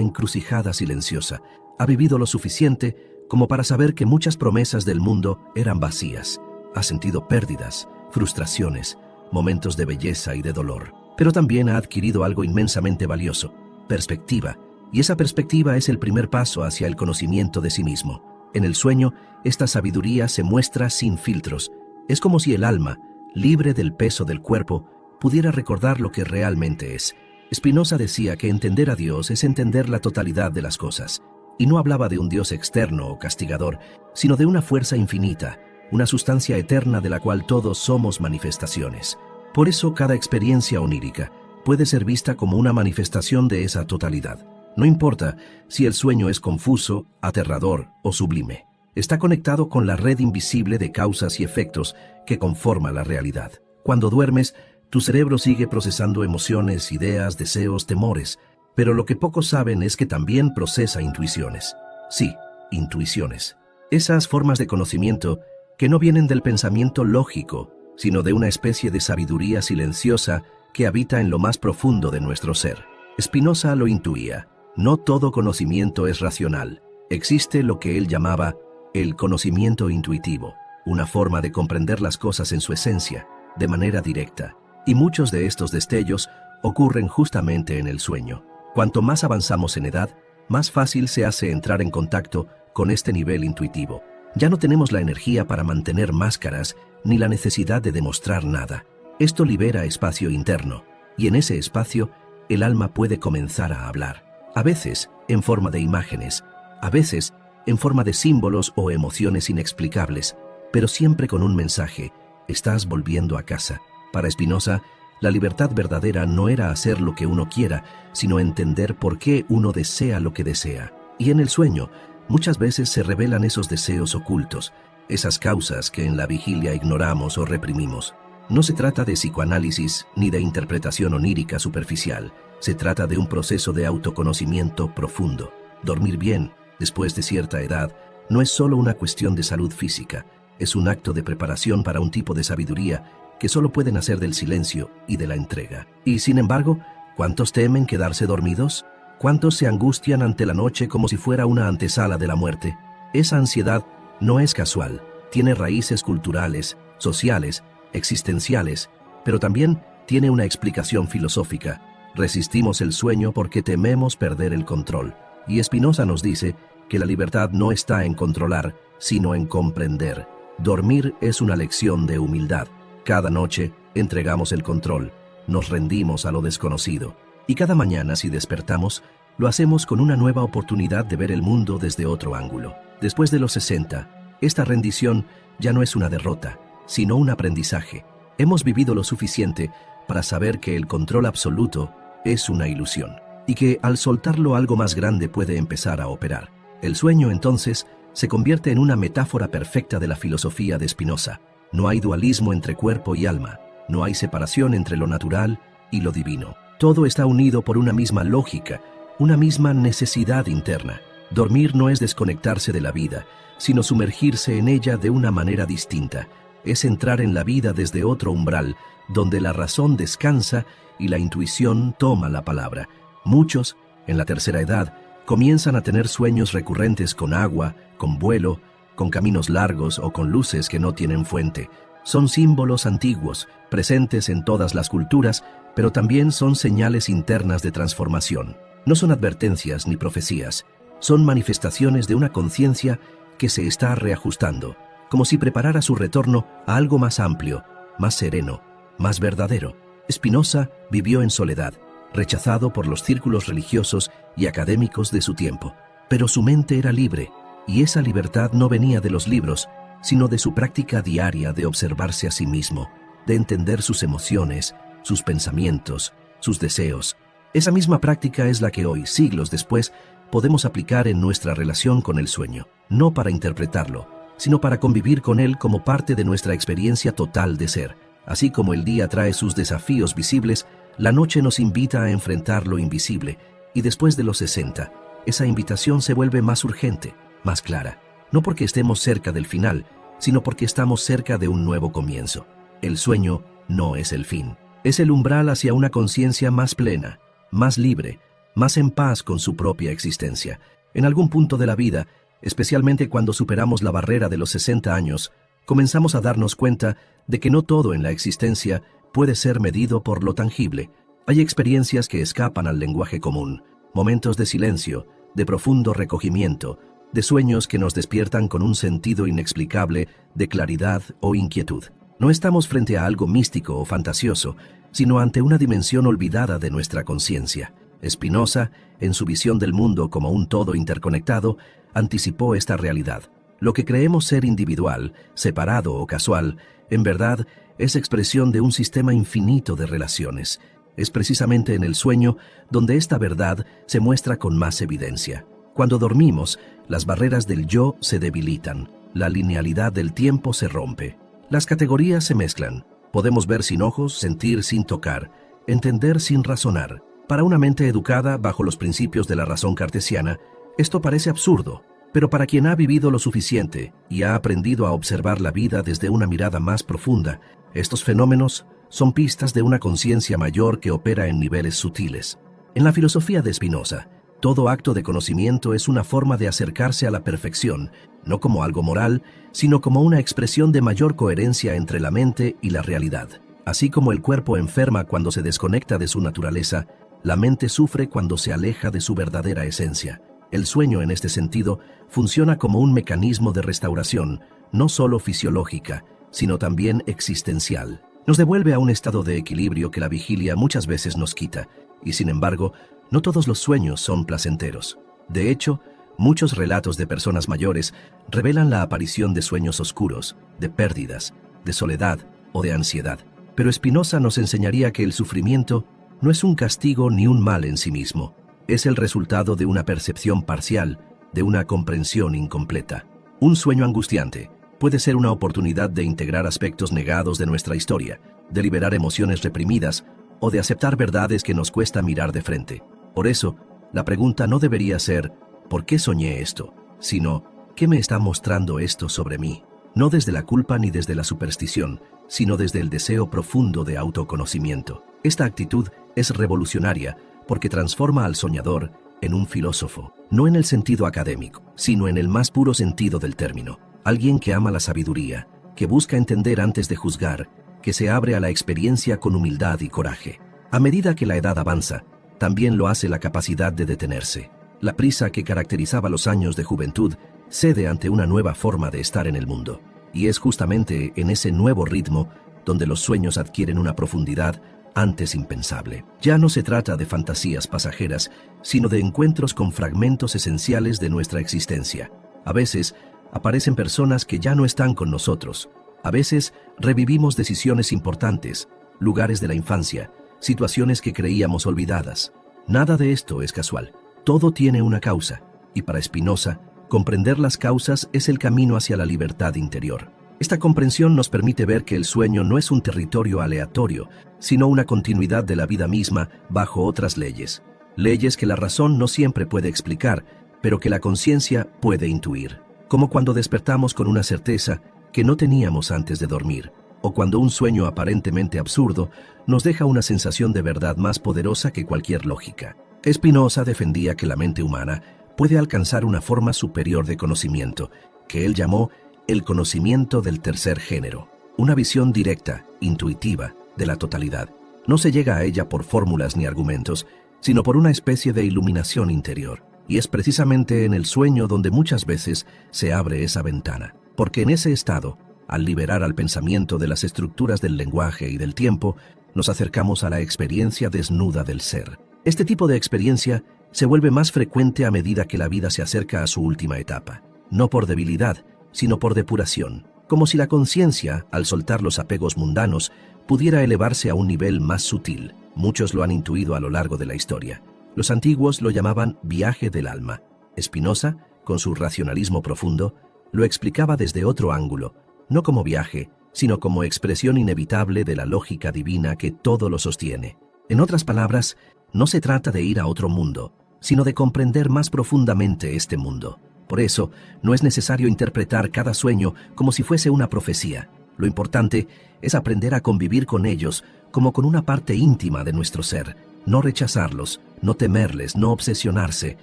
encrucijada silenciosa. Ha vivido lo suficiente como para saber que muchas promesas del mundo eran vacías. Ha sentido pérdidas, frustraciones, momentos de belleza y de dolor. Pero también ha adquirido algo inmensamente valioso: perspectiva. Y esa perspectiva es el primer paso hacia el conocimiento de sí mismo. En el sueño, esta sabiduría se muestra sin filtros. Es como si el alma, libre del peso del cuerpo, pudiera recordar lo que realmente es. Spinoza decía que entender a Dios es entender la totalidad de las cosas, y no hablaba de un Dios externo o castigador, sino de una fuerza infinita, una sustancia eterna de la cual todos somos manifestaciones. Por eso cada experiencia onírica puede ser vista como una manifestación de esa totalidad. No importa si el sueño es confuso, aterrador o sublime. Está conectado con la red invisible de causas y efectos que conforma la realidad. Cuando duermes, tu cerebro sigue procesando emociones, ideas, deseos, temores, pero lo que pocos saben es que también procesa intuiciones. Sí, intuiciones. Esas formas de conocimiento que no vienen del pensamiento lógico, sino de una especie de sabiduría silenciosa que habita en lo más profundo de nuestro ser. Spinoza lo intuía. No todo conocimiento es racional. Existe lo que él llamaba el conocimiento intuitivo, una forma de comprender las cosas en su esencia, de manera directa. Y muchos de estos destellos ocurren justamente en el sueño. Cuanto más avanzamos en edad, más fácil se hace entrar en contacto con este nivel intuitivo. Ya no tenemos la energía para mantener máscaras ni la necesidad de demostrar nada. Esto libera espacio interno, y en ese espacio el alma puede comenzar a hablar. A veces en forma de imágenes, a veces en forma de símbolos o emociones inexplicables, pero siempre con un mensaje: estás volviendo a casa. Para Spinoza, la libertad verdadera no era hacer lo que uno quiera, sino entender por qué uno desea lo que desea. Y en el sueño, muchas veces se revelan esos deseos ocultos, esas causas que en la vigilia ignoramos o reprimimos. No se trata de psicoanálisis ni de interpretación onírica superficial. Se trata de un proceso de autoconocimiento profundo. Dormir bien, después de cierta edad, no es solo una cuestión de salud física, es un acto de preparación para un tipo de sabiduría que solo puede nacer del silencio y de la entrega. Y sin embargo, ¿cuántos temen quedarse dormidos? ¿Cuántos se angustian ante la noche como si fuera una antesala de la muerte? Esa ansiedad no es casual, tiene raíces culturales, sociales, existenciales, pero también tiene una explicación filosófica. Resistimos el sueño porque tememos perder el control. Y Spinoza nos dice que la libertad no está en controlar, sino en comprender. Dormir es una lección de humildad. Cada noche entregamos el control, nos rendimos a lo desconocido. Y cada mañana, si despertamos, lo hacemos con una nueva oportunidad de ver el mundo desde otro ángulo. Después de los 60, esta rendición ya no es una derrota, sino un aprendizaje. Hemos vivido lo suficiente para saber que el control absoluto es una ilusión, y que al soltarlo algo más grande puede empezar a operar. El sueño, entonces, se convierte en una metáfora perfecta de la filosofía de Spinoza. No hay dualismo entre cuerpo y alma, no hay separación entre lo natural y lo divino. Todo está unido por una misma lógica, una misma necesidad interna. Dormir no es desconectarse de la vida, sino sumergirse en ella de una manera distinta. Es entrar en la vida desde otro umbral, donde la razón descansa y la intuición toma la palabra. Muchos, en la tercera edad, comienzan a tener sueños recurrentes con agua, con vuelo, con caminos largos o con luces que no tienen fuente. Son símbolos antiguos, presentes en todas las culturas, pero también son señales internas de transformación. No son advertencias ni profecías, son manifestaciones de una conciencia que se está reajustando, como si preparara su retorno a algo más amplio, más sereno, más verdadero. Spinoza vivió en soledad, rechazado por los círculos religiosos y académicos de su tiempo, pero su mente era libre, y esa libertad no venía de los libros, sino de su práctica diaria de observarse a sí mismo, de entender sus emociones, sus pensamientos, sus deseos. Esa misma práctica es la que hoy, siglos después, podemos aplicar en nuestra relación con el sueño, no para interpretarlo, sino para convivir con él como parte de nuestra experiencia total de ser. Así como el día trae sus desafíos visibles, la noche nos invita a enfrentar lo invisible, y después de los 60, esa invitación se vuelve más urgente, más clara, no porque estemos cerca del final, sino porque estamos cerca de un nuevo comienzo. El sueño no es el fin, es el umbral hacia una conciencia más plena, más libre, más en paz con su propia existencia. En algún punto de la vida, especialmente cuando superamos la barrera de los 60 años, comenzamos a darnos cuenta de que no todo en la existencia puede ser medido por lo tangible. Hay experiencias que escapan al lenguaje común, momentos de silencio, de profundo recogimiento, de sueños que nos despiertan con un sentido inexplicable de claridad o inquietud. No estamos frente a algo místico o fantasioso, sino ante una dimensión olvidada de nuestra conciencia. Spinoza, en su visión del mundo como un todo interconectado, anticipó esta realidad. Lo que creemos ser individual, separado o casual, en verdad es expresión de un sistema infinito de relaciones. Es precisamente en el sueño donde esta verdad se muestra con más evidencia. Cuando dormimos, las barreras del yo se debilitan, la linealidad del tiempo se rompe. Las categorías se mezclan. Podemos ver sin ojos, sentir sin tocar, entender sin razonar. Para una mente educada bajo los principios de la razón cartesiana, esto parece absurdo, pero para quien ha vivido lo suficiente y ha aprendido a observar la vida desde una mirada más profunda, estos fenómenos son pistas de una conciencia mayor que opera en niveles sutiles. En la filosofía de Spinoza, todo acto de conocimiento es una forma de acercarse a la perfección, no como algo moral, sino como una expresión de mayor coherencia entre la mente y la realidad. Así como el cuerpo enferma cuando se desconecta de su naturaleza, la mente sufre cuando se aleja de su verdadera esencia. El sueño, en este sentido, funciona como un mecanismo de restauración, no solo fisiológica, sino también existencial. Nos devuelve a un estado de equilibrio que la vigilia muchas veces nos quita, y sin embargo, no todos los sueños son placenteros. De hecho, muchos relatos de personas mayores revelan la aparición de sueños oscuros, de pérdidas, de soledad o de ansiedad. Pero Spinoza nos enseñaría que el sufrimiento no es un castigo ni un mal en sí mismo. Es el resultado de una percepción parcial, de una comprensión incompleta. Un sueño angustiante puede ser una oportunidad de integrar aspectos negados de nuestra historia, de liberar emociones reprimidas o de aceptar verdades que nos cuesta mirar de frente. Por eso, la pregunta no debería ser ¿por qué soñé esto?, sino ¿qué me está mostrando esto sobre mí? No desde la culpa ni desde la superstición, sino desde el deseo profundo de autoconocimiento. Esta actitud es revolucionaria porque transforma al soñador en un filósofo, no en el sentido académico, sino en el más puro sentido del término. Alguien que ama la sabiduría, que busca entender antes de juzgar, que se abre a la experiencia con humildad y coraje. A medida que la edad avanza, también lo hace la capacidad de detenerse. La prisa que caracterizaba los años de juventud cede ante una nueva forma de estar en el mundo. Y es justamente en ese nuevo ritmo donde los sueños adquieren una profundidad antes impensable. Ya no se trata de fantasías pasajeras, sino de encuentros con fragmentos esenciales de nuestra existencia. A veces aparecen personas que ya no están con nosotros. A veces revivimos decisiones importantes, lugares de la infancia, situaciones que creíamos olvidadas. Nada de esto es casual. Todo tiene una causa, y para Spinoza, comprender las causas es el camino hacia la libertad interior. Esta comprensión nos permite ver que el sueño no es un territorio aleatorio, sino una continuidad de la vida misma bajo otras leyes. Leyes que la razón no siempre puede explicar, pero que la conciencia puede intuir. Como cuando despertamos con una certeza que no teníamos antes de dormir, o cuando un sueño aparentemente absurdo nos deja una sensación de verdad más poderosa que cualquier lógica. Spinoza defendía que la mente humana puede alcanzar una forma superior de conocimiento, que él llamó el conocimiento del tercer género, una visión directa, intuitiva, de la totalidad. No se llega a ella por fórmulas ni argumentos, sino por una especie de iluminación interior. Y es precisamente en el sueño donde muchas veces se abre esa ventana, porque en ese estado, al liberar al pensamiento de las estructuras del lenguaje y del tiempo, nos acercamos a la experiencia desnuda del ser. Este tipo de experiencia se vuelve más frecuente a medida que la vida se acerca a su última etapa, no por debilidad, sino por depuración, como si la conciencia, al soltar los apegos mundanos, pudiera elevarse a un nivel más sutil. Muchos lo han intuido a lo largo de la historia. Los antiguos lo llamaban viaje del alma. Spinoza, con su racionalismo profundo, lo explicaba desde otro ángulo, no como viaje, sino como expresión inevitable de la lógica divina que todo lo sostiene. En otras palabras, no se trata de ir a otro mundo, sino de comprender más profundamente este mundo. Por eso, no es necesario interpretar cada sueño como si fuese una profecía. Lo importante es aprender a convivir con ellos como con una parte íntima de nuestro ser, no rechazarlos, no temerles, no obsesionarse,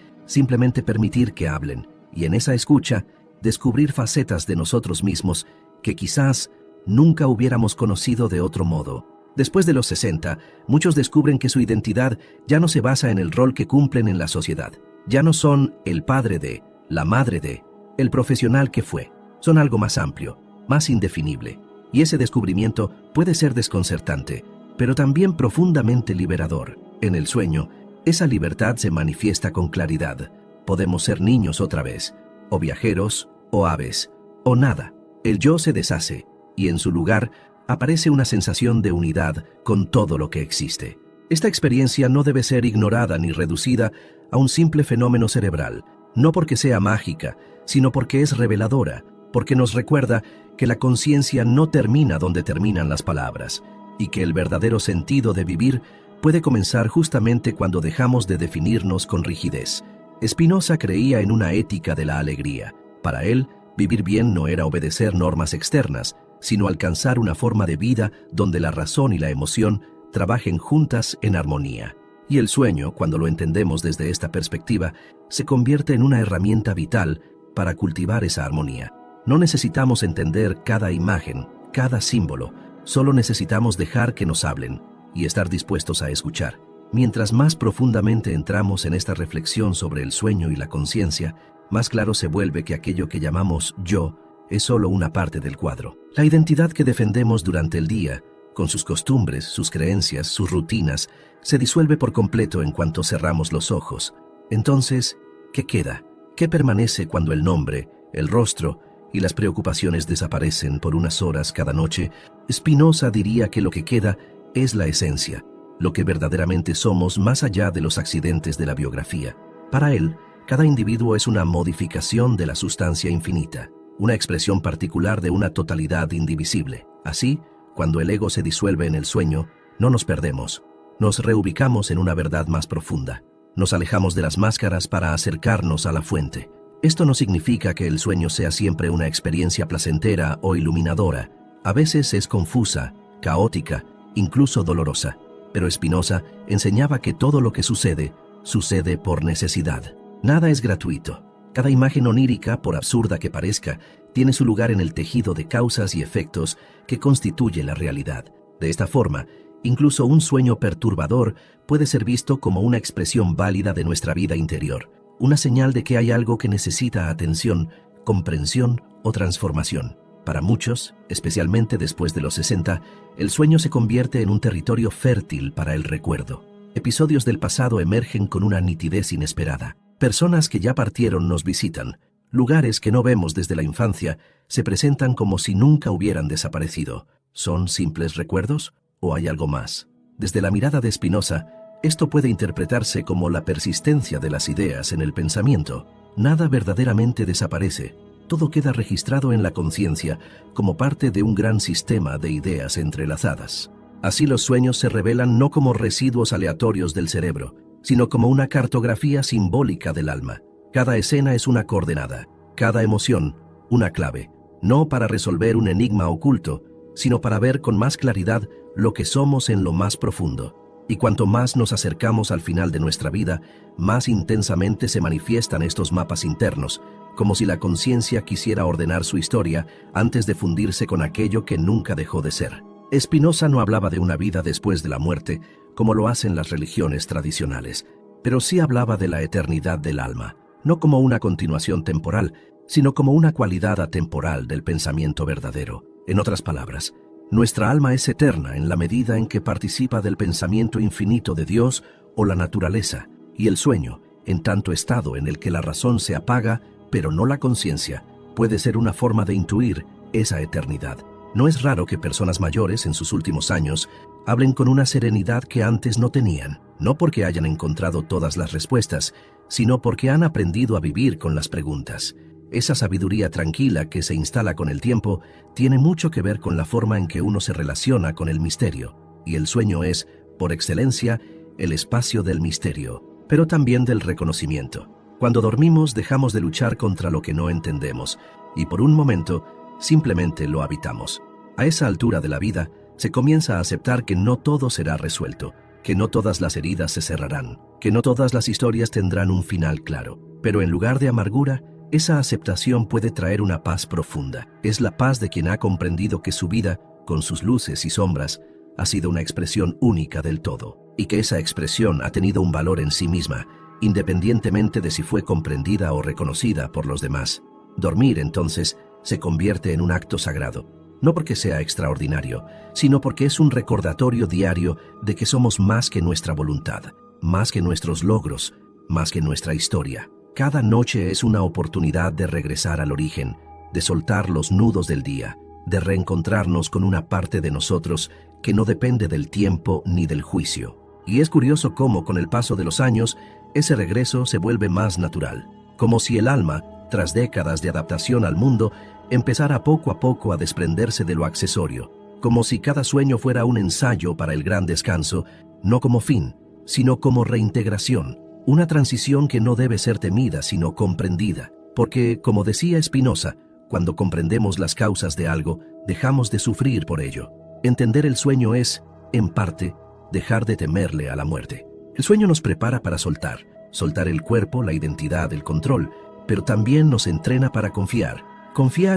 simplemente permitir que hablen, y en esa escucha, descubrir facetas de nosotros mismos que quizás nunca hubiéramos conocido de otro modo. Después de los 60, muchos descubren que su identidad ya no se basa en el rol que cumplen en la sociedad. Ya no son el padre de, la madre de, el profesional que fue. Son algo más amplio, más indefinible. Y ese descubrimiento puede ser desconcertante, pero también profundamente liberador. En el sueño, esa libertad se manifiesta con claridad. Podemos ser niños otra vez, o viajeros, o aves, o nada. El yo se deshace, y en su lugar aparece una sensación de unidad con todo lo que existe. Esta experiencia no debe ser ignorada ni reducida a un simple fenómeno cerebral, no porque sea mágica, sino porque es reveladora, porque nos recuerda que la conciencia no termina donde terminan las palabras, y que el verdadero sentido de vivir puede comenzar justamente cuando dejamos de definirnos con rigidez. Spinoza creía en una ética de la alegría. Para él, vivir bien no era obedecer normas externas, sino alcanzar una forma de vida donde la razón y la emoción trabajen juntas en armonía. Y el sueño, cuando lo entendemos desde esta perspectiva, se convierte en una herramienta vital para cultivar esa armonía. No necesitamos entender cada imagen, cada símbolo, solo necesitamos dejar que nos hablen y estar dispuestos a escuchar. Mientras más profundamente entramos en esta reflexión sobre el sueño y la conciencia, más claro se vuelve que aquello que llamamos yo es solo una parte del cuadro. La identidad que defendemos durante el día, con sus costumbres, sus creencias, sus rutinas, se disuelve por completo en cuanto cerramos los ojos. Entonces, ¿qué queda? ¿Qué permanece cuando el nombre, el rostro y las preocupaciones desaparecen por unas horas cada noche? Spinoza diría que lo que queda es la esencia, lo que verdaderamente somos más allá de los accidentes de la biografía. Para él, cada individuo es una modificación de la sustancia infinita, una expresión particular de una totalidad indivisible. Así, cuando el ego se disuelve en el sueño, no nos perdemos, nos reubicamos en una verdad más profunda, nos alejamos de las máscaras para acercarnos a la fuente. Esto no significa que el sueño sea siempre una experiencia placentera o iluminadora. A veces es confusa, caótica, incluso dolorosa. Pero Spinoza enseñaba que todo lo que sucede, sucede por necesidad. Nada es gratuito. Cada imagen onírica, por absurda que parezca, tiene su lugar en el tejido de causas y efectos que constituye la realidad. De esta forma, incluso un sueño perturbador puede ser visto como una expresión válida de nuestra vida interior, una señal de que hay algo que necesita atención, comprensión o transformación. Para muchos, especialmente después de los 60, el sueño se convierte en un territorio fértil para el recuerdo. Episodios del pasado emergen con una nitidez inesperada. Personas que ya partieron nos visitan. Lugares que no vemos desde la infancia se presentan como si nunca hubieran desaparecido. ¿Son simples recuerdos o hay algo más? Desde la mirada de Spinoza, esto puede interpretarse como la persistencia de las ideas en el pensamiento. Nada verdaderamente desaparece. Todo queda registrado en la conciencia como parte de un gran sistema de ideas entrelazadas. Así los sueños se revelan no como residuos aleatorios del cerebro, sino como una cartografía simbólica del alma. Cada escena es una coordenada, cada emoción, una clave, no para resolver un enigma oculto, sino para ver con más claridad lo que somos en lo más profundo. Y cuanto más nos acercamos al final de nuestra vida, más intensamente se manifiestan estos mapas internos, como si la conciencia quisiera ordenar su historia antes de fundirse con aquello que nunca dejó de ser. Spinoza no hablaba de una vida después de la muerte, como lo hacen las religiones tradicionales, pero sí hablaba de la eternidad del alma, no como una continuación temporal, sino como una cualidad atemporal del pensamiento verdadero. En otras palabras, nuestra alma es eterna en la medida en que participa del pensamiento infinito de Dios o la naturaleza, y el sueño, en tanto estado en el que la razón se apaga, pero no la conciencia, puede ser una forma de intuir esa eternidad. No es raro que personas mayores en sus últimos años hablen con una serenidad que antes no tenían, no porque hayan encontrado todas las respuestas, sino porque han aprendido a vivir con las preguntas. Esa sabiduría tranquila que se instala con el tiempo tiene mucho que ver con la forma en que uno se relaciona con el misterio, y el sueño es, por excelencia, el espacio del misterio, pero también del reconocimiento. Cuando dormimos dejamos de luchar contra lo que no entendemos, y por un momento simplemente lo habitamos. A esa altura de la vida se comienza a aceptar que no todo será resuelto, que no todas las heridas se cerrarán, que no todas las historias tendrán un final claro. Pero en lugar de amargura, esa aceptación puede traer una paz profunda. Es la paz de quien ha comprendido que su vida, con sus luces y sombras, ha sido una expresión única del todo, y que esa expresión ha tenido un valor en sí misma, independientemente de si fue comprendida o reconocida por los demás. Dormir, entonces, se convierte en un acto sagrado, no porque sea extraordinario, sino porque es un recordatorio diario de que somos más que nuestra voluntad, más que nuestros logros, más que nuestra historia. Cada noche es una oportunidad de regresar al origen, de soltar los nudos del día, de reencontrarnos con una parte de nosotros que no depende del tiempo ni del juicio. Y es curioso cómo, con el paso de los años, ese regreso se vuelve más natural, como si el alma, tras décadas de adaptación al mundo, empezara poco a poco a desprenderse de lo accesorio, como si cada sueño fuera un ensayo para el gran descanso, no como fin, sino como reintegración, una transición que no debe ser temida sino comprendida, porque, como decía Spinoza, cuando comprendemos las causas de algo, dejamos de sufrir por ello. Entender el sueño es, en parte, dejar de temerle a la muerte. El sueño nos prepara para soltar el cuerpo, la identidad, el control, pero también nos entrena para confiar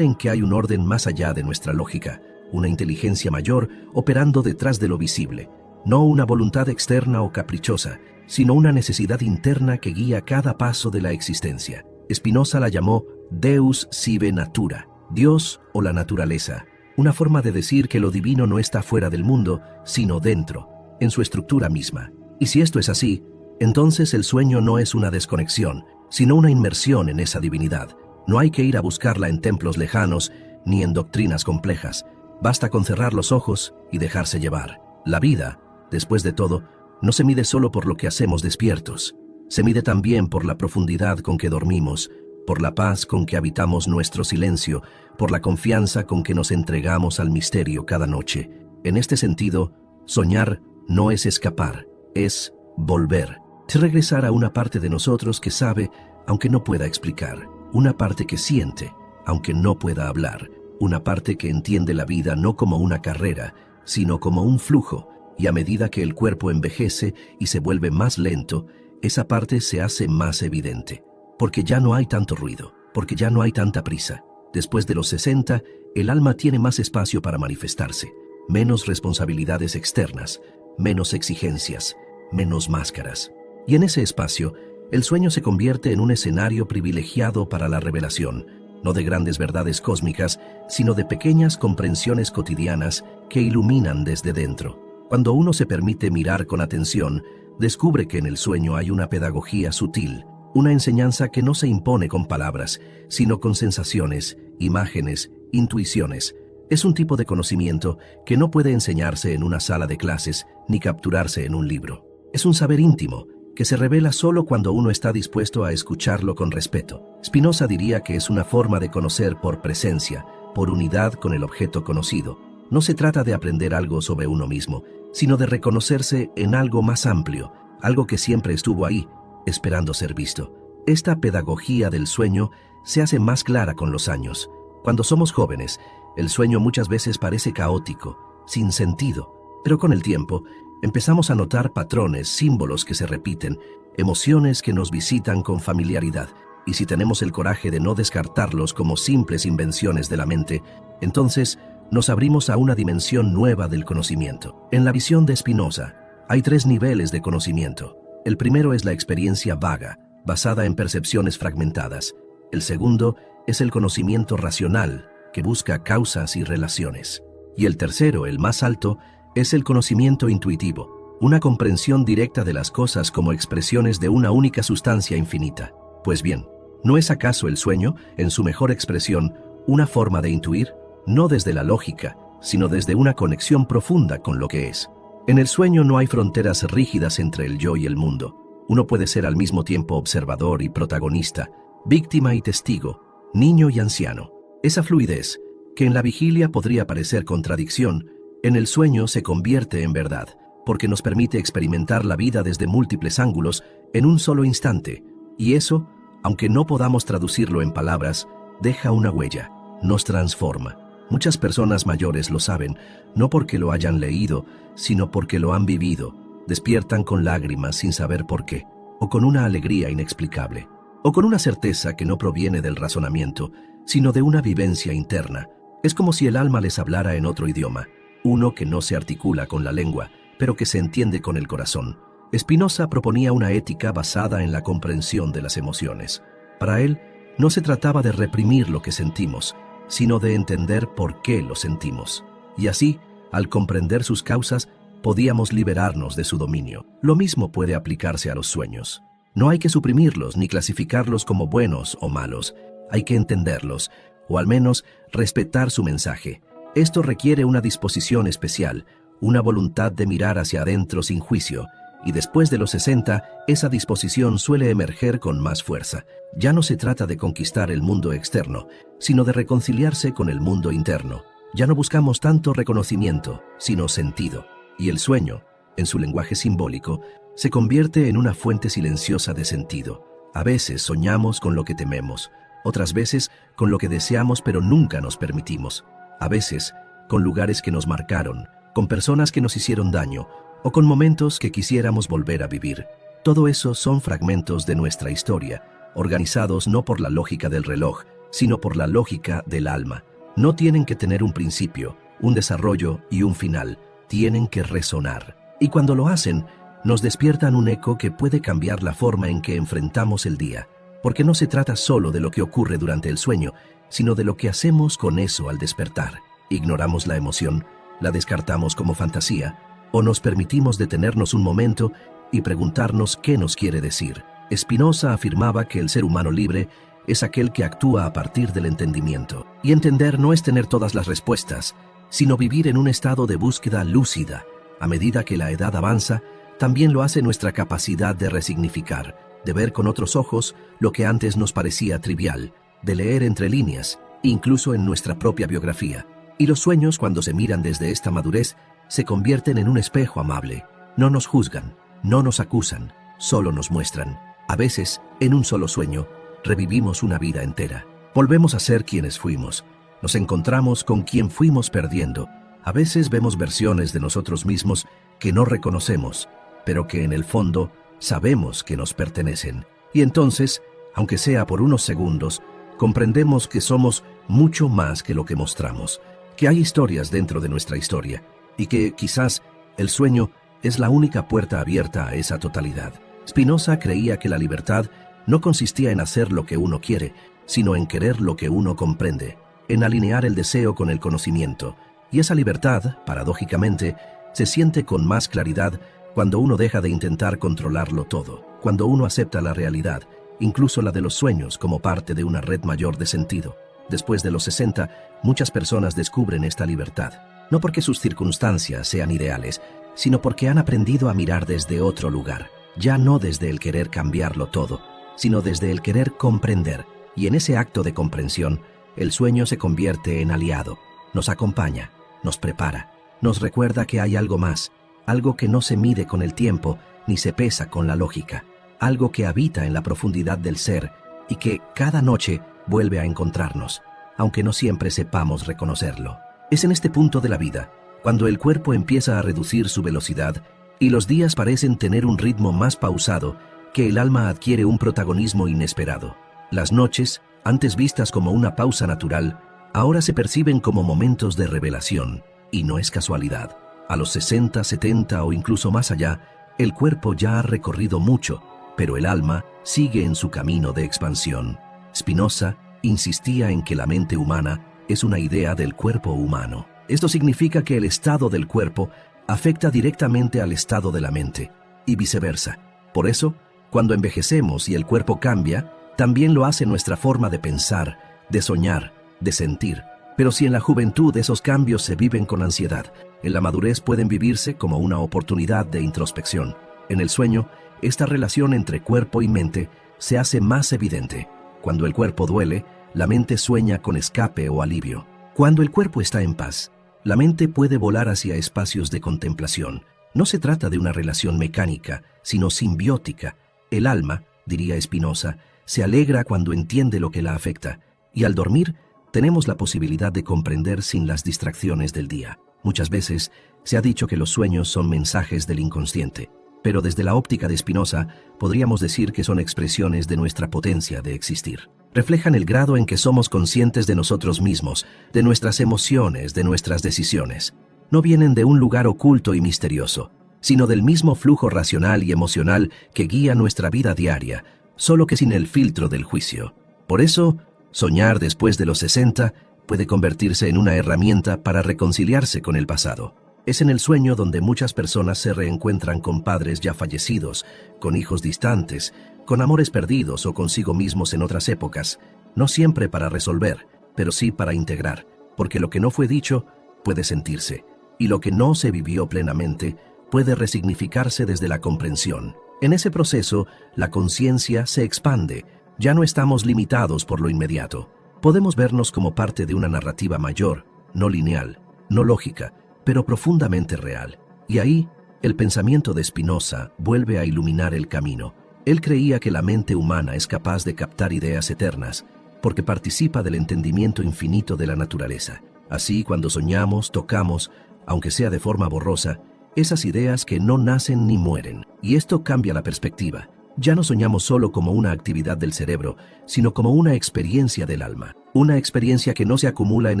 en que hay un orden más allá de nuestra lógica, una inteligencia mayor operando detrás de lo visible, no una voluntad externa o caprichosa, sino una necesidad interna que guía cada paso de la existencia. Spinoza la llamó Deus sive natura, Dios o la naturaleza, una forma de decir que lo divino no está fuera del mundo, sino dentro, en su estructura misma. Y si esto es así, entonces el sueño no es una desconexión, sino una inmersión en esa divinidad. No hay que ir a buscarla en templos lejanos ni en doctrinas complejas. Basta con cerrar los ojos y dejarse llevar. La vida, después de todo, no se mide solo por lo que hacemos despiertos. Se mide también por la profundidad con que dormimos, por la paz con que habitamos nuestro silencio, por la confianza con que nos entregamos al misterio cada noche. En este sentido, soñar no es escapar, es volver. Es regresar a una parte de nosotros que sabe, aunque no pueda explicar, una parte que siente, aunque no pueda hablar, una parte que entiende la vida no como una carrera, sino como un flujo, y a medida que el cuerpo envejece y se vuelve más lento, esa parte se hace más evidente, porque ya no hay tanto ruido, porque ya no hay tanta prisa. Después de los 60, el alma tiene más espacio para manifestarse, menos responsabilidades externas, menos exigencias, menos máscaras. Y en ese espacio, el sueño se convierte en un escenario privilegiado para la revelación, no de grandes verdades cósmicas, sino de pequeñas comprensiones cotidianas que iluminan desde dentro. Cuando uno se permite mirar con atención, descubre que en el sueño hay una pedagogía sutil, una enseñanza que no se impone con palabras, sino con sensaciones, imágenes, intuiciones. Es un tipo de conocimiento que no puede enseñarse en una sala de clases ni capturarse en un libro. Es un saber íntimo, que se revela solo cuando uno está dispuesto a escucharlo con respeto. Spinoza diría que es una forma de conocer por presencia, por unidad con el objeto conocido. No se trata de aprender algo sobre uno mismo, sino de reconocerse en algo más amplio, algo que siempre estuvo ahí, esperando ser visto. Esta pedagogía del sueño se hace más clara con los años. Cuando somos jóvenes, el sueño muchas veces parece caótico, sin sentido, pero con el tiempo empezamos a notar patrones, símbolos que se repiten, emociones que nos visitan con familiaridad, y si tenemos el coraje de no descartarlos como simples invenciones de la mente, entonces nos abrimos a una dimensión nueva del conocimiento. En la visión de Spinoza, hay 3 niveles de conocimiento. El primero es la experiencia vaga, basada en percepciones fragmentadas. El segundo es el conocimiento racional, que busca causas y relaciones. Y el tercero, el más alto, es el conocimiento intuitivo, una comprensión directa de las cosas como expresiones de una única sustancia infinita. Pues bien, ¿no es acaso el sueño, en su mejor expresión, una forma de intuir? No desde la lógica, sino desde una conexión profunda con lo que es. En el sueño no hay fronteras rígidas entre el yo y el mundo. Uno puede ser al mismo tiempo observador y protagonista, víctima y testigo, niño y anciano. Esa fluidez, que en la vigilia podría parecer contradicción, en el sueño se convierte en verdad, porque nos permite experimentar la vida desde múltiples ángulos en un solo instante, y eso, aunque no podamos traducirlo en palabras, deja una huella, nos transforma. Muchas personas mayores lo saben, no porque lo hayan leído, sino porque lo han vivido. Despiertan con lágrimas sin saber por qué, o con una alegría inexplicable, o con una certeza que no proviene del razonamiento, sino de una vivencia interna. Es como si el alma les hablara en otro idioma, uno que no se articula con la lengua, pero que se entiende con el corazón. Spinoza proponía una ética basada en la comprensión de las emociones. Para él, no se trataba de reprimir lo que sentimos, sino de entender por qué lo sentimos. Y así, al comprender sus causas, podíamos liberarnos de su dominio. Lo mismo puede aplicarse a los sueños. No hay que suprimirlos ni clasificarlos como buenos o malos. Hay que entenderlos, o al menos respetar su mensaje. Esto requiere una disposición especial, una voluntad de mirar hacia adentro sin juicio, y después de los 60, esa disposición suele emerger con más fuerza. Ya no se trata de conquistar el mundo externo, sino de reconciliarse con el mundo interno. Ya no buscamos tanto reconocimiento, sino sentido. Y el sueño, en su lenguaje simbólico, se convierte en una fuente silenciosa de sentido. A veces soñamos con lo que tememos, otras veces con lo que deseamos pero nunca nos permitimos. A veces con lugares que nos marcaron, con personas que nos hicieron daño, o con momentos que quisiéramos volver a vivir. Todo eso son fragmentos de nuestra historia, organizados no por la lógica del reloj, sino por la lógica del alma. No tienen que tener un principio, un desarrollo y un final, tienen que resonar. Y cuando lo hacen, nos despiertan un eco que puede cambiar la forma en que enfrentamos el día. Porque no se trata solo de lo que ocurre durante el sueño, sino de lo que hacemos con eso al despertar. Ignoramos la emoción, la descartamos como fantasía, o nos permitimos detenernos un momento y preguntarnos qué nos quiere decir. Spinoza afirmaba que el ser humano libre es aquel que actúa a partir del entendimiento. Y entender no es tener todas las respuestas, sino vivir en un estado de búsqueda lúcida. A medida que la edad avanza, también lo hace nuestra capacidad de resignificar, de ver con otros ojos lo que antes nos parecía trivial, de leer entre líneas, incluso en nuestra propia biografía. Y los sueños, cuando se miran desde esta madurez, se convierten en un espejo amable. No nos juzgan, no nos acusan, solo nos muestran. A veces, en un solo sueño, revivimos una vida entera. Volvemos a ser quienes fuimos. Nos encontramos con quien fuimos perdiendo. A veces vemos versiones de nosotros mismos que no reconocemos, pero que en el fondo sabemos que nos pertenecen. Y entonces, aunque sea por unos segundos, comprendemos que somos mucho más que lo que mostramos, que hay historias dentro de nuestra historia y que quizás el sueño es la única puerta abierta a esa totalidad. Spinoza creía que la libertad no consistía en hacer lo que uno quiere, sino en querer lo que uno comprende, en alinear el deseo con el conocimiento. Y esa libertad, paradójicamente, se siente con más claridad cuando uno deja de intentar controlarlo todo, cuando uno acepta la realidad, incluso la de los sueños, como parte de una red mayor de sentido. Después de los 60, muchas personas descubren esta libertad, no porque sus circunstancias sean ideales, sino porque han aprendido a mirar desde otro lugar, ya no desde el querer cambiarlo todo, sino desde el querer comprender. Y en ese acto de comprensión, el sueño se convierte en aliado, nos acompaña, nos prepara, nos recuerda que hay algo más, algo que no se mide con el tiempo ni se pesa con la lógica, algo que habita en la profundidad del ser y que cada noche vuelve a encontrarnos, aunque no siempre sepamos reconocerlo. Es en este punto de la vida, cuando el cuerpo empieza a reducir su velocidad y los días parecen tener un ritmo más pausado, que el alma adquiere un protagonismo inesperado. Las noches, antes vistas como una pausa natural, ahora se perciben como momentos de revelación, y no es casualidad. A los 60, 70 o incluso más allá, el cuerpo ya ha recorrido mucho, pero el alma sigue en su camino de expansión. Spinoza insistía en que la mente humana es una idea del cuerpo humano. Esto significa que el estado del cuerpo afecta directamente al estado de la mente, y viceversa. Por eso, cuando envejecemos y el cuerpo cambia, también lo hace nuestra forma de pensar, de soñar, de sentir. Pero si en la juventud esos cambios se viven con ansiedad, en la madurez pueden vivirse como una oportunidad de introspección. En el sueño, esta relación entre cuerpo y mente se hace más evidente. Cuando el cuerpo duele, la mente sueña con escape o alivio. Cuando el cuerpo está en paz, la mente puede volar hacia espacios de contemplación. No se trata de una relación mecánica, sino simbiótica. El alma, diría Spinoza, se alegra cuando entiende lo que la afecta, y al dormir tenemos la posibilidad de comprender sin las distracciones del día. Muchas veces se ha dicho que los sueños son mensajes del inconsciente, pero desde la óptica de Spinoza podríamos decir que son expresiones de nuestra potencia de existir. Reflejan el grado en que somos conscientes de nosotros mismos, de nuestras emociones, de nuestras decisiones. No vienen de un lugar oculto y misterioso, sino del mismo flujo racional y emocional que guía nuestra vida diaria, solo que sin el filtro del juicio. Por eso, soñar después de los 60 puede convertirse en una herramienta para reconciliarse con el pasado. Es en el sueño donde muchas personas se reencuentran con padres ya fallecidos, con hijos distantes, con amores perdidos o consigo mismos en otras épocas, no siempre para resolver, pero sí para integrar, porque lo que no fue dicho puede sentirse, y lo que no se vivió plenamente puede resignificarse desde la comprensión. En ese proceso, la conciencia se expande, ya no estamos limitados por lo inmediato. Podemos vernos como parte de una narrativa mayor, no lineal, no lógica, pero profundamente real. Y ahí, el pensamiento de Spinoza vuelve a iluminar el camino. Él creía que la mente humana es capaz de captar ideas eternas, porque participa del entendimiento infinito de la naturaleza. Así, cuando soñamos, tocamos, aunque sea de forma borrosa, esas ideas que no nacen ni mueren. Y esto cambia la perspectiva. Ya no soñamos solo como una actividad del cerebro, sino como una experiencia del alma. Una experiencia que no se acumula en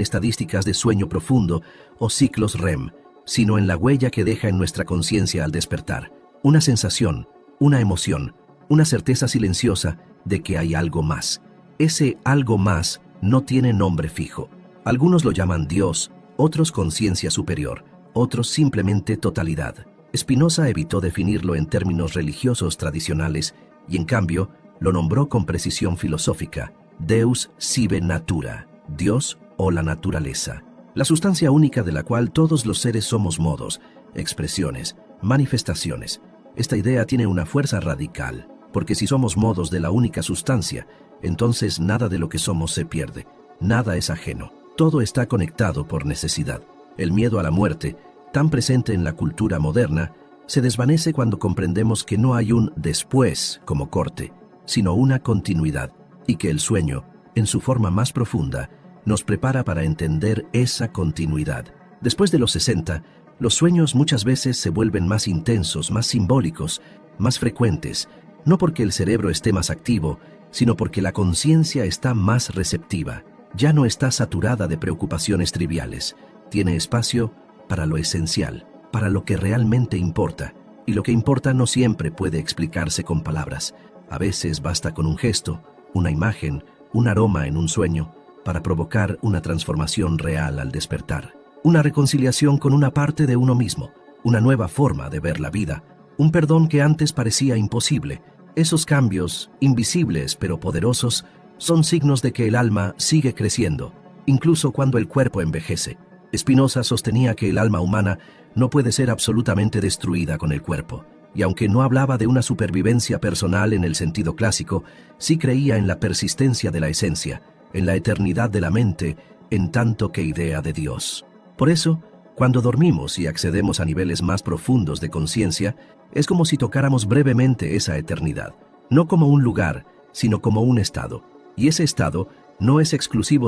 estadísticas de sueño profundo o ciclos REM, sino en la huella que deja en nuestra conciencia al despertar. Una sensación, una emoción, una certeza silenciosa de que hay algo más. Ese algo más no tiene nombre fijo. Algunos lo llaman Dios, otros conciencia superior, otros simplemente totalidad. Spinoza evitó definirlo en términos religiosos tradicionales y en cambio lo nombró con precisión filosófica, Deus sive natura, Dios o la naturaleza, la sustancia única de la cual todos los seres somos modos, expresiones, manifestaciones. Esta idea tiene una fuerza radical, porque si somos modos de la única sustancia, entonces nada de lo que somos se pierde, nada es ajeno, todo está conectado por necesidad. El miedo a la muerte, tan presente en la cultura moderna, se desvanece cuando comprendemos que no hay un después como corte, sino una continuidad, y que el sueño, en su forma más profunda, nos prepara para entender esa continuidad. Después de los 60, los sueños muchas veces se vuelven más intensos, más simbólicos, más frecuentes, no porque el cerebro esté más activo, sino porque la conciencia está más receptiva. ya no está saturada de preocupaciones triviales. Tiene espacio para lo esencial, para lo que realmente importa. Y lo que importa no siempre puede explicarse con palabras. A veces basta con un gesto, una imagen, un aroma en un sueño, para provocar una transformación real al despertar. Una reconciliación con una parte de uno mismo, una nueva forma de ver la vida, un perdón que antes parecía imposible. Esos cambios, invisibles pero poderosos, son signos de que el alma sigue creciendo, incluso cuando el cuerpo envejece. Spinoza sostenía que el alma humana no puede ser absolutamente destruida con el cuerpo, y aunque no hablaba de una supervivencia personal en el sentido clásico, sí creía en la persistencia de la esencia, en la eternidad de la mente, en tanto que idea de Dios. Por eso, cuando dormimos y accedemos a niveles más profundos de conciencia, es como si tocáramos brevemente esa eternidad, no como un lugar, sino como un estado. Y ese estado no es exclusivo